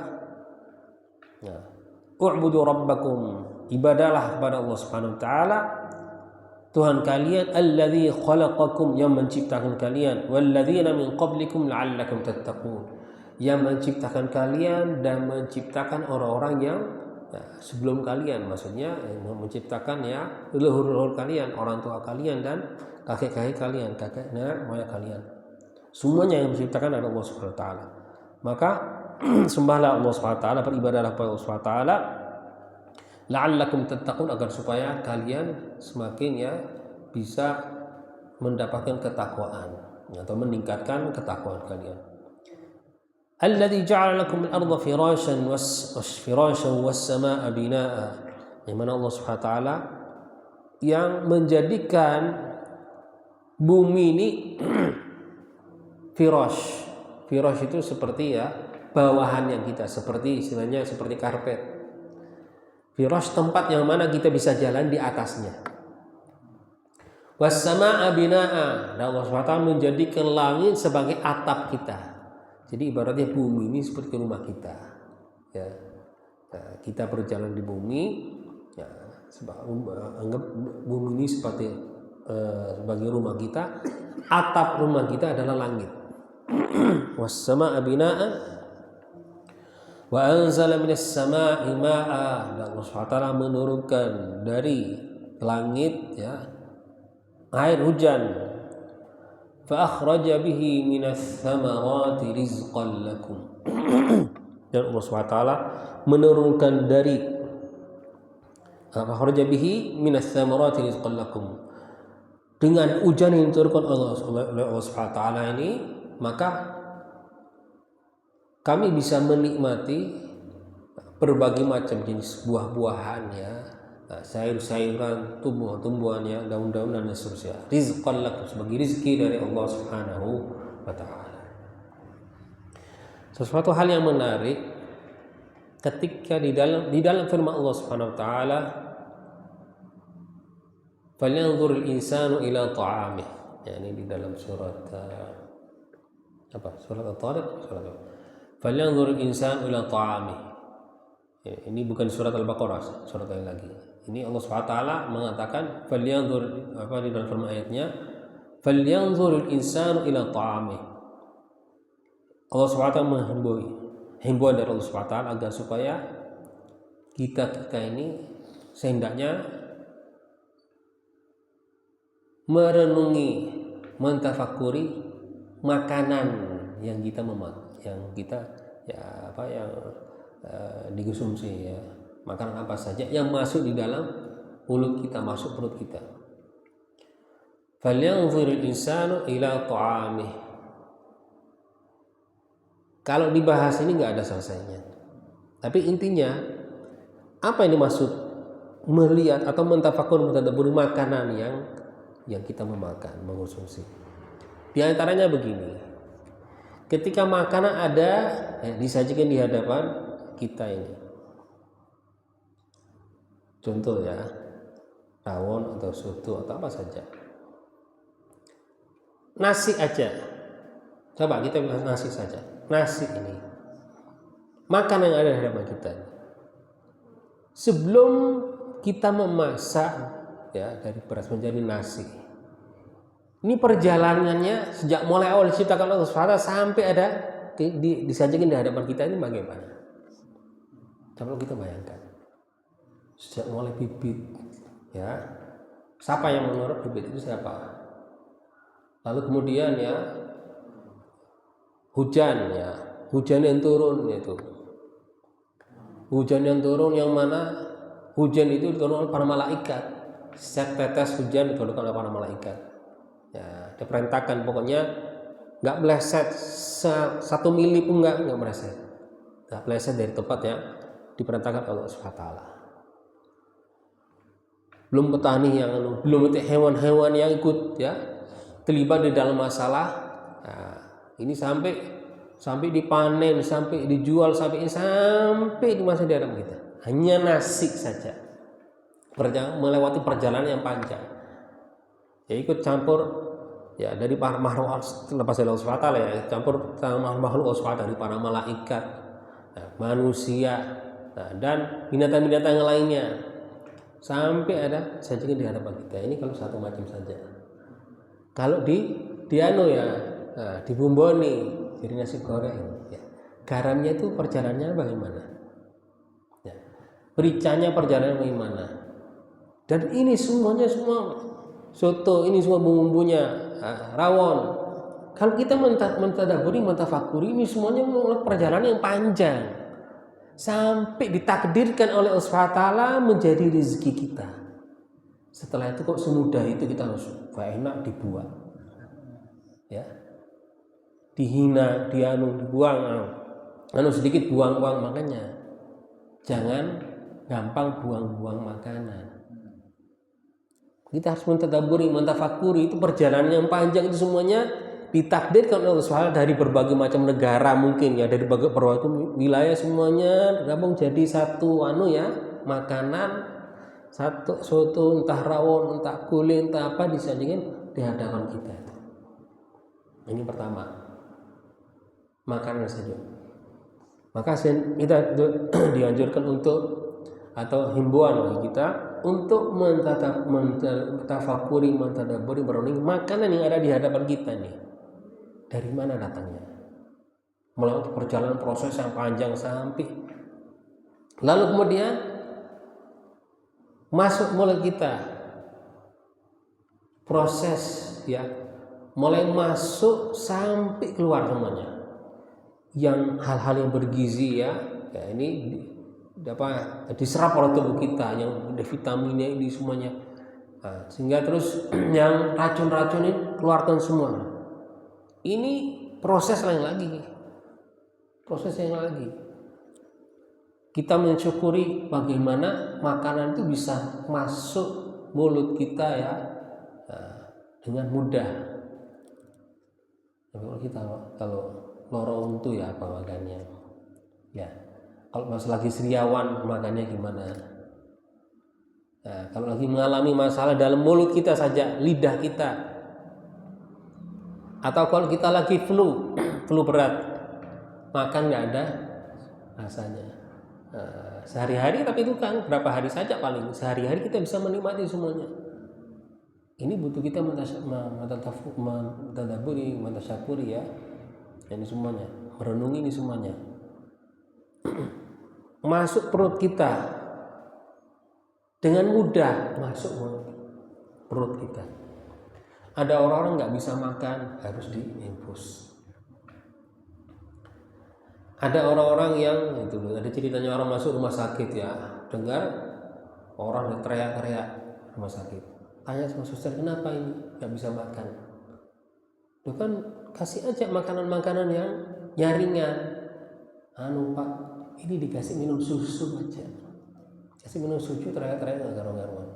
u'budu rabbakum, Ibadahlah kepada Allah Subhanahu wa taala Tuhan kalian alladzi khalaqakum, yang menciptakan kalian, walladzina min qablikum la'allakum tattaqun, yang menciptakan kalian dan menciptakan orang-orang yang sebelum kalian, maksudnya yang menciptakan ya leluhur kalian, orang tua kalian dan kakek-kakek kalian, kakek nenek moyang kalian. Semuanya yang menciptakan adalah Allah Subhanahu wa taala. Maka sembahlah Allah Subhanahu wa taala, beribadahlah kepada Allah Subhanahu wa taala la'allakum tattaqun, agar supaya kalian semakin ya bisa mendapatkan ketakwaan atau meningkatkan ketakwaan kalian. Alladzi ja'ala lakum al-ardha firasyan was-samaa'a binaa'a, yang mana Allah Subhanahu wa taala yang menjadikan bumi ini firash. Firash itu seperti ya bawahan yang kita, seperti istilahnya seperti karpet. Firash tempat yang mana kita bisa jalan di atasnya. Was-samaa'a binaa'a, dan Allah SWT menjadikan langit sebagai atap kita. Jadi ibaratnya bumi ini seperti rumah kita. Ya. Nah, kita berjalan di bumi, ya, anggap bumi ini seperti sebagai rumah kita. Atap rumah kita adalah langit. Was-samaa'a binaa'a wa anzala minas samaa'i maa'a, dan Allah SWT menurunkan dari langit ya air hujan. Fa akhraja bihi minas thamarati rizqan lakum, dan Allah SWT menurunkan dari fa akhraja bihi minas thamarati rizqan lakum, dengan hujan yang diturunkan oleh Allah SWT ini, maka kami bisa menikmati berbagai macam jenis buah-buahan ya, sayur-sayuran, tumbuhan-tumbuhan ya, daun-daunan dan seterusnya. Rizqan lakum, sebagai rizki dari Allah Subhanahu wa taala. Sesuatu hal yang menarik ketika di dalam firman Allah Subhanahu wa taala, falyanzurul insanu ila ta'amih, ya, ini di dalam surat surat At-Tariq, falyanzurul insanu ila ta'amih. Ini bukan surat Al-Baqarah, surat lain lagi. Ini Allah SWT mengatakan falyanzur, di dalam firman ayatnya, falyanzurul insanu ila ta'amih. Allah SWT himbauan dari Allah SWT agar supaya kita ini sehendaknya merenungi, mentafakuri makanan yang kita dikonsumsi ya, makanan apa saja yang masuk di dalam mulut kita, masuk perut kita. Falyanzurul insanu ila ta'amih. Kalau dibahas ini nggak ada selesainya, tapi intinya apa yang dimaksud melihat atau mentafakur, mentadabburi makanan yang kita memakan, mengonsumsi. Di antaranya begini, ketika makanan ada disajikan di hadapan kita ini, contoh ya, rawon atau soto atau apa saja, nasi aja, coba kita bilang nasi saja, nasi ini makanan yang ada di hadapan kita. Sebelum kita memasak ya dari beras menjadi nasi, ini perjalanannya sejak mulai awal diciptakan Allah SWT sampai ada disajikan di hadapan kita ini bagaimana? Coba kita bayangkan, sejak mulai bibit ya, siapa yang menurut bibit itu siapa? Lalu kemudian ya hujan yang turun, itu hujan yang turun, yang mana hujan itu diturunkan oleh para malaikat. Setiap tetes hujan diturunkan oleh para malaikat ya, diperintahkan pokoknya nggak meleset 1 mili pun nggak meleset dari tempat yang diperintahkan Allah SWT. Belum petani belum hewan-hewan yang ikut ya terlibat di dalam masalah. Nah, ini sampai dipanen, sampai dijual, sampai di masa di hadapan kita. Hanya nasi saja, melewati perjalanan yang panjang. Ya ikut campur ya dari para makhluk lepas dari Allah SWT ya, campur sama makhluk Allah SWT, dari para malaikat, manusia, dan binatang-binatang yang lainnya. sampai ada sajikan di hadapan kita. Ini kalau satu macam saja. Kalau dianu ya, dibumboni jadi nasi goreng ya. Garamnya itu perjalanannya bagaimana ya, mericanya perjalanan bagaimana, dan ini semuanya semua soto, ini semua bumbunya rawon. Kalau kita mentadaburi, mentafakuri, ini semuanya perjalanan yang panjang sampai ditakdirkan oleh Allah SWT menjadi rezeki kita. Setelah itu kok semudah itu kita harus enak dibuang ya, dihina, dibuang, sedikit buang-buang. Makanya jangan gampang buang-buang makanan. Kita harus mentadaburi, mentafakuri, itu perjalanan yang panjang, itu semuanya ditakdirkan oleh Allah dari berbagai macam negara, mungkin ya, dari berbagai wilayah, semuanya gabung jadi satu makanan, satu soto, entah rawon, entah gulai, entah apa, disajikan di hadapan kita. Ini pertama, makanan saja. Maka kita dianjurkan untuk, atau himbauan bagi kita untuk mentafakuri, mentadaburi, merenungi makanan yang ada di hadapan kita nih. Dari mana datangnya? Melalui perjalanan proses yang panjang sampai, lalu kemudian masuk mulut kita, proses ya, mulai masuk sampai keluar semuanya. Yang hal-hal yang bergizi ya ini diserap oleh tubuh kita, yang ada vitaminnya ini semuanya. Sehingga terus yang racun-racun ini keluarkan semua. Ini proses lain lagi. Kita mensyukuri bagaimana makanan itu bisa masuk mulut kita ya dengan mudah. Kalau kita loro untu ya apa makannya ya, kalau pas lagi seriawan makannya gimana. Nah, kalau lagi mengalami masalah dalam mulut kita saja, lidah kita, atau kalau kita lagi flu berat, makan nggak ada rasanya. Sehari-hari, tapi itu kan berapa hari saja, paling sehari-hari kita bisa menikmati semuanya. Ini butuh kita mentadaburi, mentasyakuri ya. Ini semuanya, merenungi ini semuanya. Masuk perut kita dengan mudah, masuk perut kita. Ada orang-orang nggak bisa makan, harus diinfus. Ada orang-orang yang itu, ada ceritanya orang masuk rumah sakit ya, dengar orang teriak-teriak rumah sakit. Tanya sama suster, kenapa ini nggak bisa makan? Itu kan kasih aja makanan-makanan yang ringan. Pak, ini dikasih minum susu aja. Kasih minum susu, teriak-teriak nggak garu-garuan.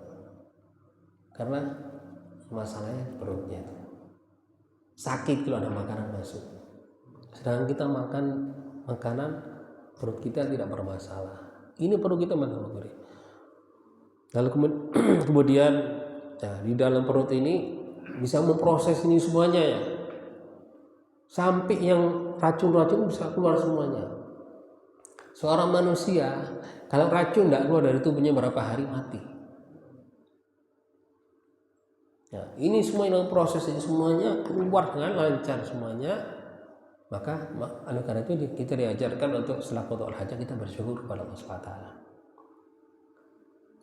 Karena masalahnya perutnya itu sakit kalau ada makanan masuk. Sedangkan kita makan makanan, perut kita tidak bermasalah. Ini perlu kita menghormati. Lalu kemudian ya, di dalam perut ini bisa memproses ini semuanya ya, sampai yang racun-racun bisa keluar semuanya. Seorang manusia kalau racun tidak keluar dari tubuhnya berapa hari mati. Ya, ini semua yang proses ini semuanya keluar dengan lancar semuanya. Maka oleh karena itu kita diajarkan untuk setelah qada'ul hajat kita bersyukur kepada Allah SWT.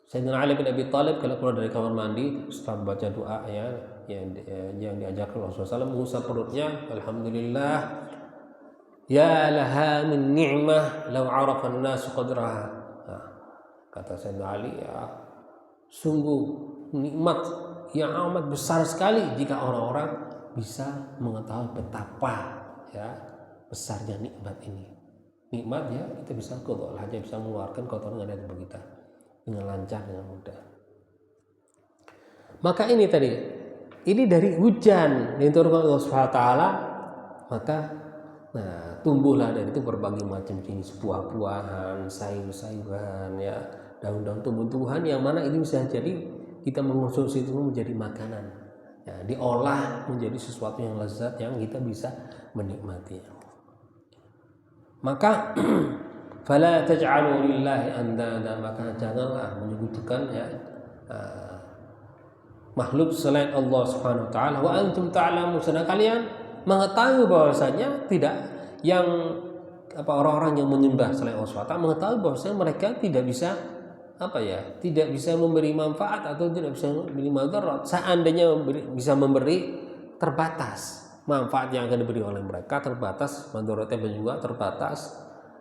Sayyidina Ali bin Abi Thalib kalau keluar dari kamar mandi setelah baca doa ya yang diajarkan Rasulullah SAW, mengusap perutnya, alhamdulillah ya laha min ni'mah law 'arafa an-nas qadraha. Kata Sayyidina Ali, ya sungguh nikmat yang amat besar sekali jika orang-orang bisa mengetahui betapa ya besarnya nikmat ini. Nikmat ya kita bisa qada'ul hajat, bisa mengeluarkan kotoran yang ada di tubuh kita dengan lancar, dengan mudah. Maka ini tadi, ini dari hujan yang diturunkan Allah SWT, maka tumbuhlah dari itu berbagai macam jenis buah-buahan, sayur-sayuran ya, daun-daun tumbuh-tumbuhan yang mana ini bisa jadi kita mengonsumsi itu menjadi makanan ya, diolah menjadi sesuatu yang lezat yang kita bisa menikmati. Maka fala taj'alu lillahi andada, maka janganlah menyebutkan ya makhluk selain Allah Subhanahu wa taala, wa antum ta'lamun, sedang kalian mengetahui bahwasanya tidak yang orang-orang yang menyembah selain Allah Subhanahu wa taala mengetahui bahwasanya mereka tidak bisa tidak bisa memberi manfaat atau tidak bisa memberi madarat. Seandainya bisa memberi, terbatas manfaat yang akan diberi oleh mereka, terbatas madaratnya juga terbatas,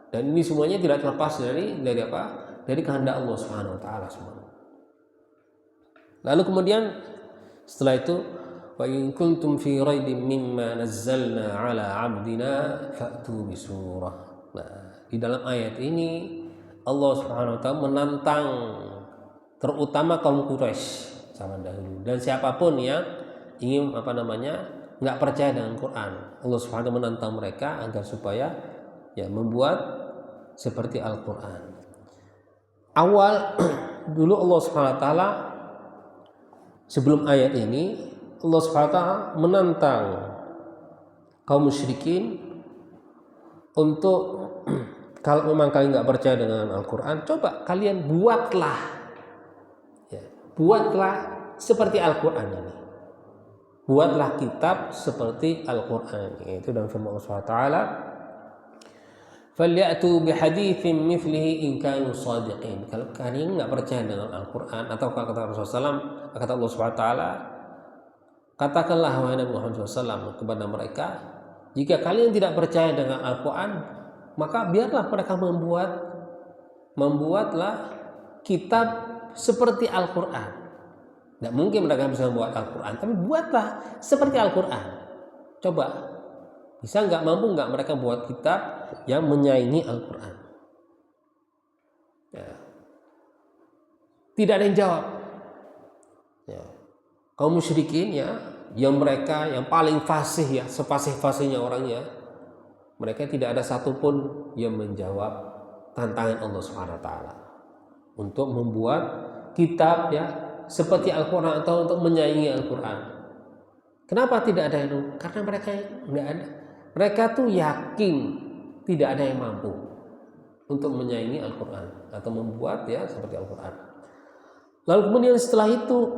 dan ini semuanya tidak terlepas dari kehendak Allah Subhanahu wa taala semua. Lalu kemudian setelah itu, wa in kuntum fi raibin mimma nazzalna ala 'abdina fa'tu bi surah. Nah, di dalam ayat ini Allah Subhanahu wa taala menantang terutama kaum Quraisy zaman dahulu dan siapapun yang ingin enggak percaya dengan Quran. Allah Subhanahu wa taala menantang mereka agar supaya membuat seperti Al-Qur'an. Awal dulu Allah Subhanahu wa taala sebelum ayat ini Allah Subhanahu wa taala menantang kaum musyrikin untuk kalau memang kalian nggak percaya dengan Al-Quran, coba kalian buatlah seperti Al-Quran ini. Buatlah kitab seperti Al-Quran. Itu dalam firman Allah Subhanahu wa taala, "Falyatu bihaditsin mithlihi in kanu shadiqin." Kalau kalian nggak percaya dengan Al-Quran atau kata Rasulullah SAW, kata Allah Subhanahu wa taala, katakanlah wahai Nabi Muhammad SAW kepada mereka, jika kalian tidak percaya dengan Al-Quran, maka biarlah mereka membuatlah kitab seperti Al-Quran. Tidak mungkin mereka bisa membuat Al-Quran, tapi buatlah seperti Al-Quran. Coba, bisa nggak, mampu nggak mereka buat kitab yang menyaingi Al-Quran? Tidak ada yang jawab. Kaum musyrikin yang mereka yang paling fasih sepasih-fasihnya orangnya, mereka tidak ada satupun yang menjawab tantangan Allah Subhanahu wa taala untuk membuat kitab seperti Al-Quran atau untuk menyaingi Al-Quran. Kenapa tidak ada itu? Karena mereka tidak ada. Mereka tuh yakin tidak ada yang mampu untuk menyaingi Al-Quran atau membuat seperti Al-Quran. Lalu kemudian setelah itu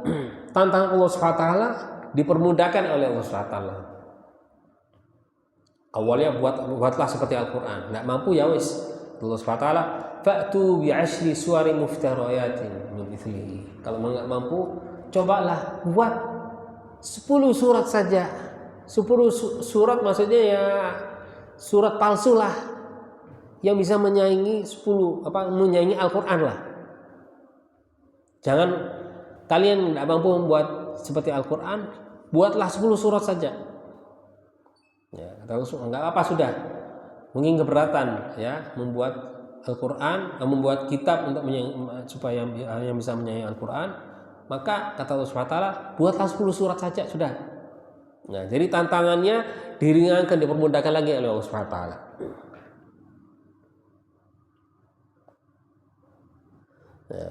tantangan Allah Subhanahu wa taala dipermudahkan oleh Allah Subhanahu wa taala. Awalnya buatlah seperti Al-Quran, nggak mampu wis. Allah Subhanahu wa taala, fa'tu bi 'ashri suwari muftariyatin min mithlihi. Kalau nggak mampu, cobalah buat 10 surat saja. 10 surat maksudnya surat palsu lah yang bisa menyaingi menyaingi Al-Quran lah. Jangan kalian nggak mampu membuat seperti Al-Quran, buatlah 10 surat saja. Enggak apa sudah. Mungkin keberatan membuat Al-Quran, membuat kitab untuk supaya yang bisa menyaingi Al-Quran, maka kata Allah Subhanahu wa taala, buatlah 10 surat saja sudah. Nah, jadi tantangannya diringankan, dipermudahkan lagi oleh Allah Subhanahu wa taala.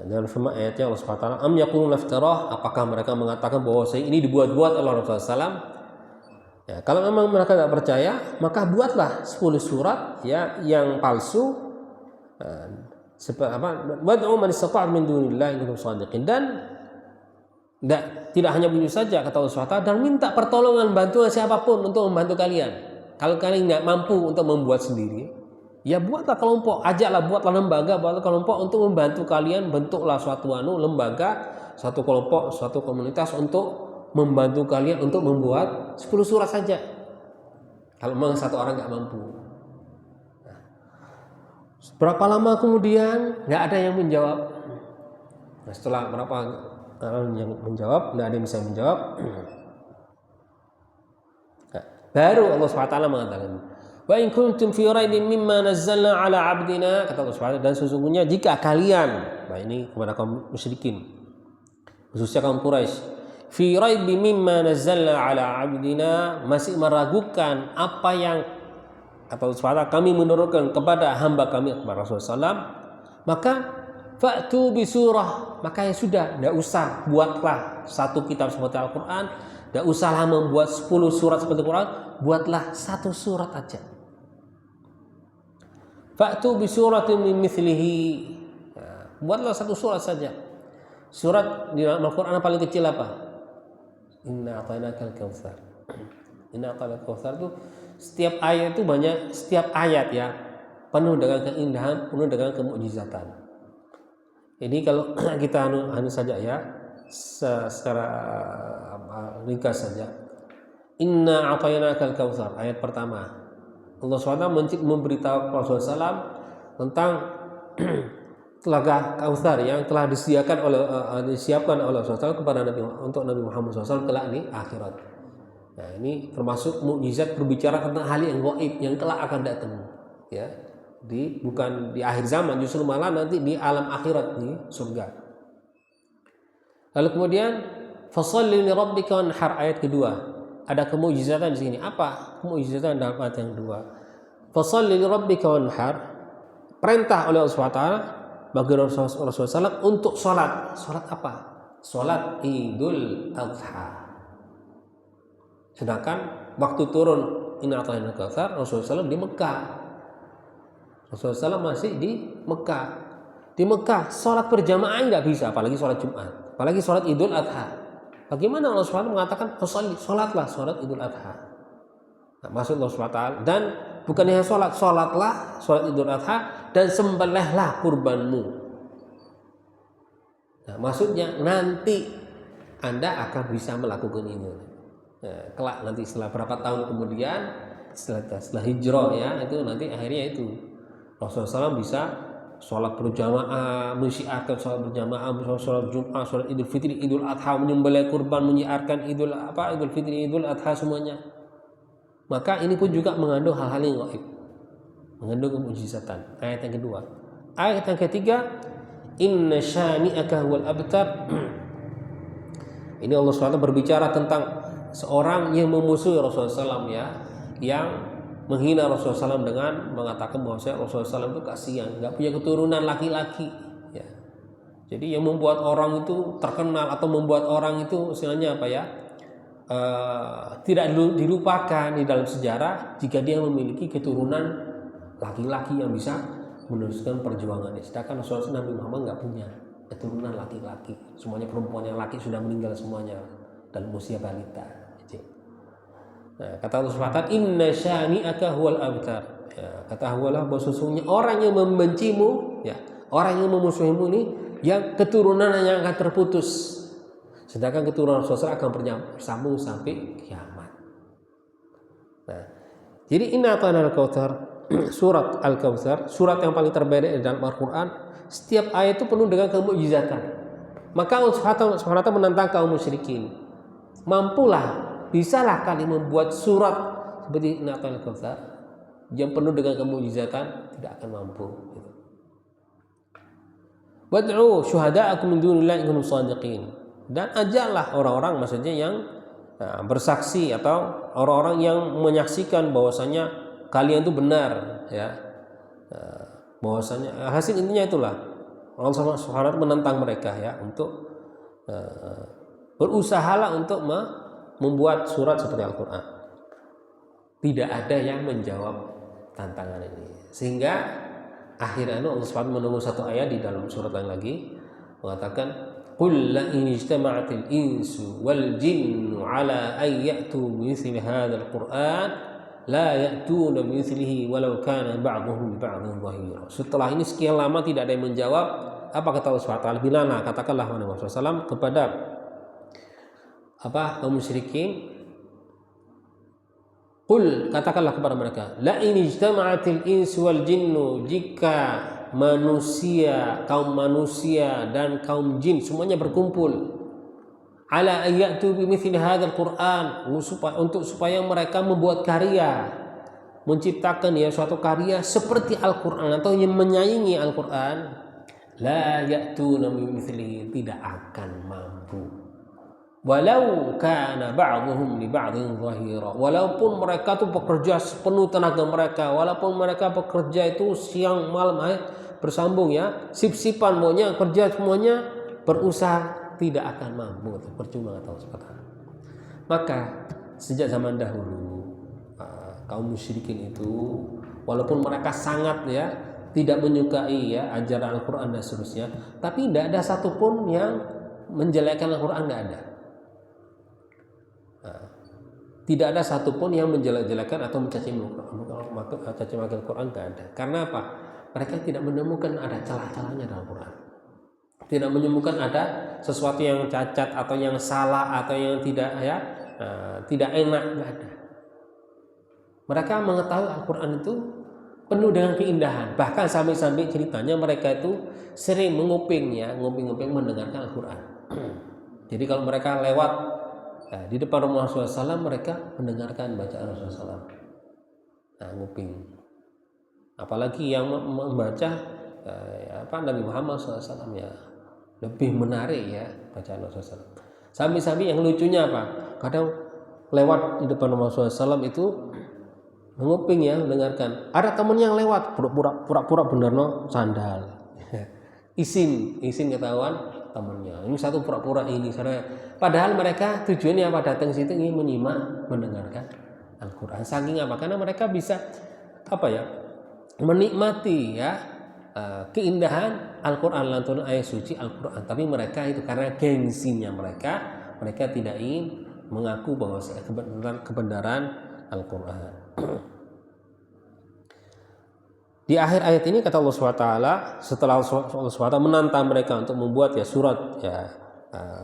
Dalam firman ayatnya Allah Subhanahu wa taala, am yaquluna iftarah, apakah mereka mengatakan bahwa ini dibuat-buat oleh Rasulullah SAW? Kalau memang mereka tidak percaya, maka buatlah 10 surat yang palsu. Wad'u man istata'a min dunillahi in kuntum shadiqin. Dan tidak hanya begitu saja kata Allah SWT, dan minta pertolongan bantuan siapapun untuk membantu kalian. Kalau kalian tidak mampu untuk membuat sendiri, buatlah kelompok, buatlah lembaga, buatlah kelompok untuk membantu kalian. Bentuklah suatu lembaga, suatu kelompok, suatu komunitas untuk membantu kalian untuk membuat 10 surat saja. Kalau memang satu orang nggak mampu. Berapa lama kemudian nggak ada yang menjawab. Setelah berapa orang yang menjawab, nggak ada yang bisa menjawab. Baru Allah SWT mengatakan, wa in kuntum fi raibin mimma nazzalna ala 'abdina, kata Allah SWT, dan sesungguhnya jika kalian, ini kepada kaum musyrikin, khususnya kaum Quraisy, fi raibin mimma nazzalna ala 'abdina, masih meragukan apa yang atau kami menurunkan kepada hamba kami, kepada Rasulullah SAW, maka fa'tu bi surah, maka sudah, tidak usah buatlah satu kitab seperti Al-Quran, tidak usahlah membuat 10 surat seperti Al-Quran, buatlah 1 surat aja. Fa'tu bi suratin min mithlihi, buatlah 1 surat saja. Surat di dalam Al-Quran yang paling kecil apa? Inna a'tainakal kautsar. Inna a'tainakal kautsar itu setiap ayat itu banyak, setiap ayat ya penuh dengan keindahan, penuh dengan kemukjizatan. Ini kalau kita anu saja ya, secara ringkas saja. Inna a'tainakal kautsar, ayat pertama. Allah SWT memberitahu Rasulullah SAW tentang telaga Kautsar yang telah disiapkan oleh Rasulullah SAW kepada untuk Nabi Muhammad SAW kelak di akhirat. Nah, ini termasuk mukjizat berbicara tentang hal yang gaib yang kelak akan datang, ya. Bukan di akhir zaman, justru malah nanti di alam akhirat di surga. Lalu kemudian fasholli li rabbika wanhar, ayat kedua. Ada kemukjizatan di sini. Apa kemukjizatan dalam ayat yang kedua? Fasholli li rabbika wanhar, perintah oleh Allah SWT bagi Rasulullah SAW untuk sholat. Sholat apa? Sholat Idul Adha. Sedangkan waktu turun Inna a'tainakal kautsar, Rasulullah SAW di Mekah. Rasulullah SAW masih di Mekah. Di Mekah sholat berjamaah nggak bisa, apalagi sholat Jumat, apalagi sholat Idul Adha. Bagaimana Allah SWT mengatakan sholatlah sholat Idul Adha? Nah, maksud Allah SWT, dan bukan hanya sholatlah sholat Idul Adha dan sembelihlah kurbanmu. Nah, maksudnya nanti Anda akan bisa melakukan ini. Nah, kelak nanti setelah berapa tahun kemudian, setelah hijrah ya, itu nanti akhirnya itu Rasulullah SAW bisa sholat berjamaah, menyiarkan sholat berjamaah, sholat Jumat, sholat Idul Fitri, Idul Adha, menyembelih kurban, menyiarkan Idul Fitri, Idul Adha semuanya. Maka ini pun juga mengandung hal-hal yang gaib, mengandung kemujizatan. Ayat yang kedua. Ayat yang ketiga, inna syani'aka huwal abtar. Ini Allah SWT berbicara tentang seorang yang memusuhi Rasulullah SAW, ya, yang menghina Rasulullah SAW dengan mengatakan bahwa Rasulullah SAW itu kasihan, nggak punya keturunan laki-laki, ya. Jadi yang membuat orang itu terkenal atau membuat orang itu istilahnya apa ya, tidak dilupakan di dalam sejarah jika dia memiliki keturunan laki-laki yang bisa meneruskan perjuangannya. Sedangkan Rasulullah Nabi Muhammad nggak punya keturunan laki-laki, semuanya perempuan yang laki sudah meninggal semuanya dalam usia balita. Nah, kata Allah SWT, inna syani'aka huwal abtar. Ya, ketahuilah bahwa sesungguhnya orang yang membencimu, ya, orang yang memusuhimu ini, yang keturunannya akan terputus. Sedangkan keturunan Rasulullah akan bersambung sampai kiamat. Nah, jadi inna a'tainakal kautsar, surat Al-Kautsar, surat yang paling terbaik dalam Al-Quran. Setiap ayat itu penuh dengan kemukjizatan. Maka Allah SWT menantang kaum musyrikin, mampulah, bisalah kalian membuat surat seperti Inna a'tainakal kautsar yang penuh dengan kemukjizatan? Tidak akan mampu. Wad'u syuhada'akum min dunillahi in kuntum shadiqin. Dan ajaklah orang-orang, maksudnya yang bersaksi atau orang-orang yang menyaksikan bahwasanya kalian itu benar, ya. Bahwasanya hasil intinya itulah Allah SWT menantang mereka, ya, untuk berusahalah untuk membuat surat seperti Al-Quran. Tidak ada yang menjawab tantangan ini. Sehingga akhirnya Allah SWT menunggu satu ayat di dalam surat yang lagi mengatakan, qul la in ijtama'atil insu wal jinnu ala an ya'tu bimithli hadzal Qur'an la ya'tuna bimithlihi walau kana ba'dhuhum li ba'dhin dhahira. Setelah ini sekian lama tidak ada yang menjawab, apa kata Allah SWT? Bilana, katakanlah Muhammad SAW kepada kaum musyrikin, qul, katakanlah kepada mereka, la in ijtama'atil insu wal jinnu, jika kaum manusia dan kaum jin semuanya berkumpul, ala ayatu bimithli hadzal Qur'an, supaya mereka membuat karya, menciptakan ya suatu karya seperti Al-Qur'an atau yang menyaingi Al-Qur'an, la ya'tuna bimithlihi, tidak akan mampu. Walau kana ba'dhuhum li ba'dhin dhahira, walaupun mereka tuh bekerja sepenuh tenaga mereka, walaupun mereka bekerja itu siang malam bersambung, ya, sip-sipan, maunya kerja semuanya, berusaha, tidak akan mampu, percuma, kata Allah. Maka sejak zaman dahulu kaum musyrikin itu walaupun mereka sangat, ya, tidak menyukai, ya, ajaran Al-Quran dan seterusnya, tapi tidak ada satupun yang menjelekkan Al-Quran, nggak ada. Tidak ada satupun yang menjelek-jelekan atau mencaci maki Al-Quran, nggak ada. Karena apa? Mereka tidak menemukan ada celah-celahnya dalam Al-Quran. Tidak menemukan ada sesuatu yang cacat atau yang salah atau yang tidak tidak enak, nggak ada. Mereka mengetahui Al-Quran itu penuh dengan keindahan. Bahkan sampai-sampai ceritanya mereka itu sering nguping mendengarkan Al-Quran. Jadi kalau mereka lewat di depan rumah Rasulullah SAW, mereka mendengarkan bacaan Rasulullah SAW. Nguping. Apalagi yang membaca Nabi Muhammad SAW, ya lebih menarik ya bacaan Rasulullah SAW. Sampai-sampai yang lucunya apa? Kadang lewat di depan rumah Rasulullah SAW itu menguping mendengarkan. Ada temen yang lewat pura-pura benerno sandal. Isin ketahuan temennya. Ini satu pura-pura ini. Padahal mereka tujuannya apa? Datang situ ingin menyimak, mendengarkan Al-Quran. Saking apa? Karena mereka bisa menikmati keindahan Al-Quran, lantunan ayat suci Al-Quran. Tapi mereka itu karena gengsinya mereka tidak ingin mengaku bahwa kebenaran Al-Quran. Di akhir ayat ini kata Allah SWT, setelah Allah SWT menantang mereka untuk membuat surat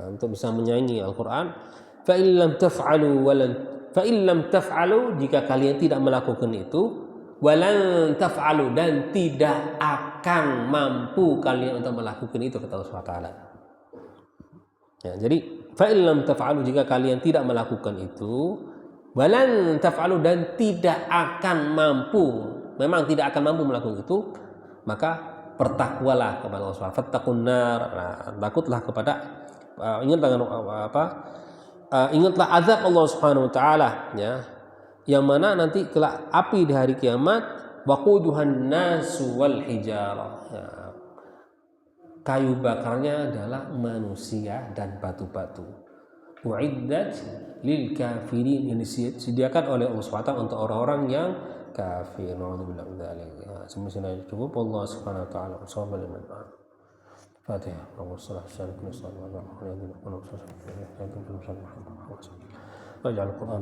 untuk bisa menyaingi Al-Quran, fa illam taf'alu, jika kalian tidak melakukan itu, walan taf'alu, dan tidak akan mampu kalian untuk melakukan itu, kata Allah SWT. Jadi fa illam taf'alu, jika kalian tidak melakukan itu, walan taf'alu, dan tidak akan mampu, memang tidak akan mampu melakukan itu, maka bertakwalah kepada Allah SWT. Fattaqun nar, takutlah kepada ingatlah azab Allah Subhanahu wa taala, yang mana nanti kelak api di hari kiamat, waquduhan nasu wal hijarah. Kayu bakarnya adalah manusia dan batu-batu. Uiddat lil kafirin, yang disediakan oleh Allah SWT untuk orang-orang yang kafir. Naudzubillah min dzalik. Semestinya cukup. Allah Subhanahu wa taala bersama dengan Fatihah. واجعل القرآن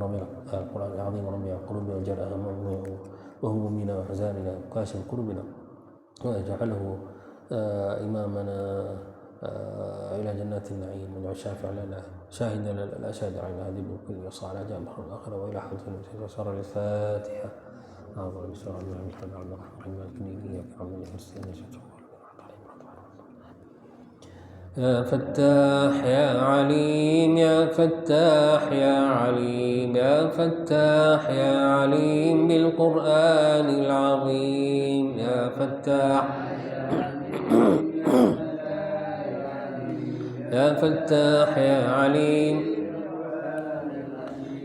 العظيم ربيع قلوبنا وجلاء وهمومنا وأحزاننا وكاشف كربنا، واجعله إمامنا إلى جنات النعيم، واجعل شافع لنا شاهدا لنا لا شاهد علينا هذه بكل صالح جامع الآخرة وإلى حدث وصار الفاتحة. أعظم بسرعة من الحمد على الرحمن الرحيم إياك نعبد وإياك يا فتاح يا عليم يا فتاح يا عليم يا فتاح يا عليم بالقرآن العظيم يا فتاح يا فتاح يا عليم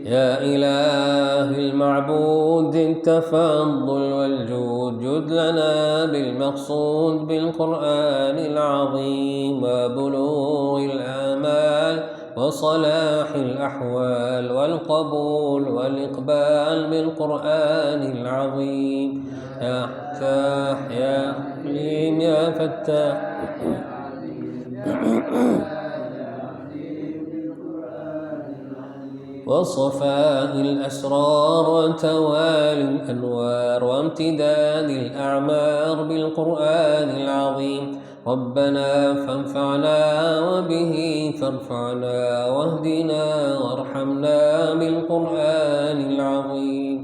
يا إله المعبود التفضل والجود، جد لنا بالمقصود بالقرآن العظيم وبلوغ الآمال وصلاح الأحوال والقبول والإقبال بالقرآن العظيم. يا فتاح يا عليم يا فتاح وصفاء الأسرار وتوالي الأنوار وامتداد الأعمار بالقرآن العظيم. ربنا فانفعنا وبه فارفعنا واهدنا وارحمنا بالقرآن العظيم.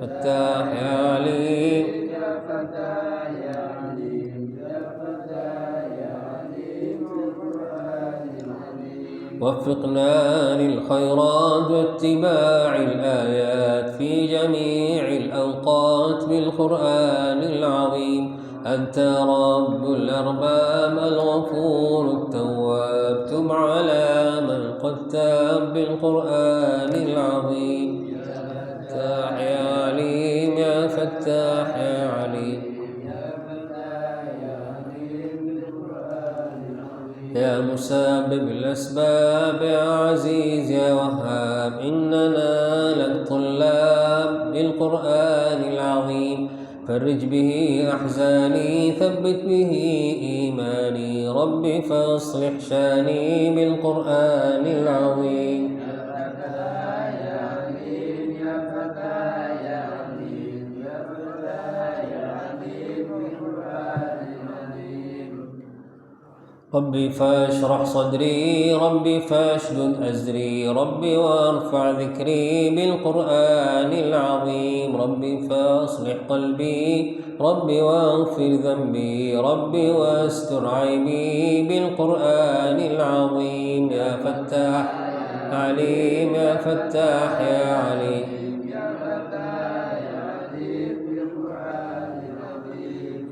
فتاح يا عليم يا فتاح يا عليم يا فتاح يا عليم بالقرآن العظيم. وفقنا للخيرات واتباع الآيات في جميع الأوقات بالقرآن العظيم. أنت رب الأرباب الغفور التواب، تب على من قد تاب بالقرآن العظيم. فتاح يا عليم يا فتاح يا عليم يا مسبب الأسباب يا عزيز يا وهاب، إننا لك طلاب بالقرآن العظيم. فرج به أحزاني ثبت به إيماني رب فاصلح شاني بالقرآن العظيم ربي فاشرح صدري ربي فاشدد أزري ربي وارفع ذكري بالقرآن العظيم ربي فاصلح قلبي ربي واغفر ذنبي ربي واستر عيبي بالقرآن العظيم يا فتاح عليم يا فتاح يا عليم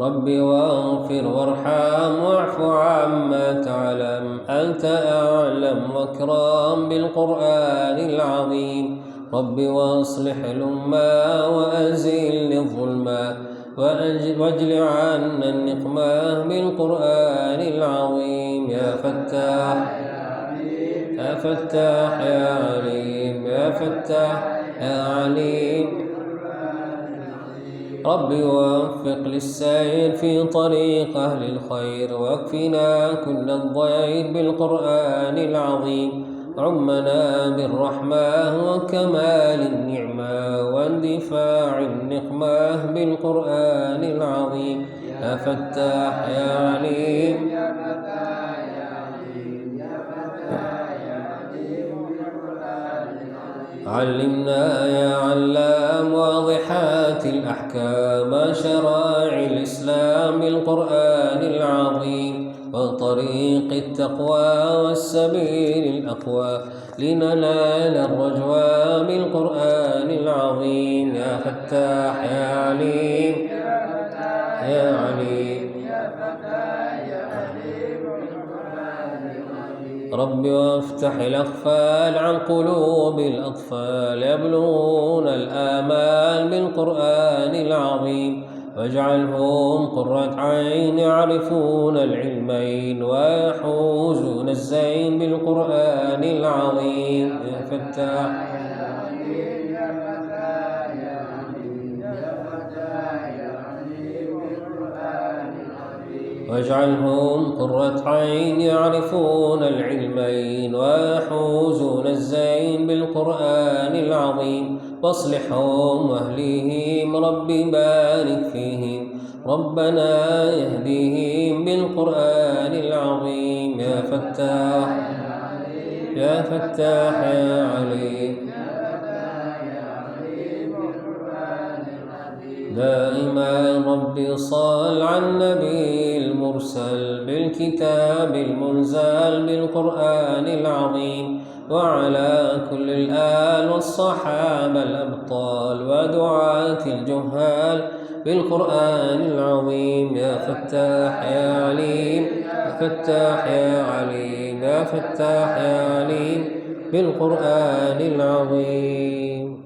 ربي واغفر وارحم واعف عما تعلم أنت أعلم واكرم بالقرآن العظيم ربي واصلح الأمة وأزل الظلمة واجل عنا النقمة بالقرآن العظيم يا فتاح يا فتاح يا عليم يا فتاح يا عليم ربي وفق للسير في طريق أهل الخير واكفنا كل الضير بالقرآن العظيم عمنا بالرحمة وكمال النعمة واندفاع النقمة بالقرآن العظيم يا فتاح يا عليم علمنا يا علام واضحات الأحكام شرائع الإسلام بالقرآن العظيم وطريق التقوى والسبيل الأقوى لننال الرجوى بالقرآن العظيم يا فتاح يا عليم يا عليم رب وافتح الأقفال عن قلوب الأطفال يبلغون الآمال بالقرآن العظيم واجعلهم قرة عين يعرفون العلمين ويحوزون الزين بالقرآن العظيم يا فتاح واجعلهم قرة عين يعرفون العلمين ويحوزون الزين بالقرآن العظيم واصلحهم واهليهم رب بارك فيهم ربنا يهديهم بالقرآن العظيم يا فتاح يا فتاح يا عليم دائما ربي صل على النبي المرسل بالكتاب المنزل بالقرآن العظيم وعلى كل الآل والصحابة الأبطال ودعاة الجهال بالقرآن العظيم يا فتاح يا عليم يا فتاح يا عليم يا فتاح يا عليم بالقرآن العظيم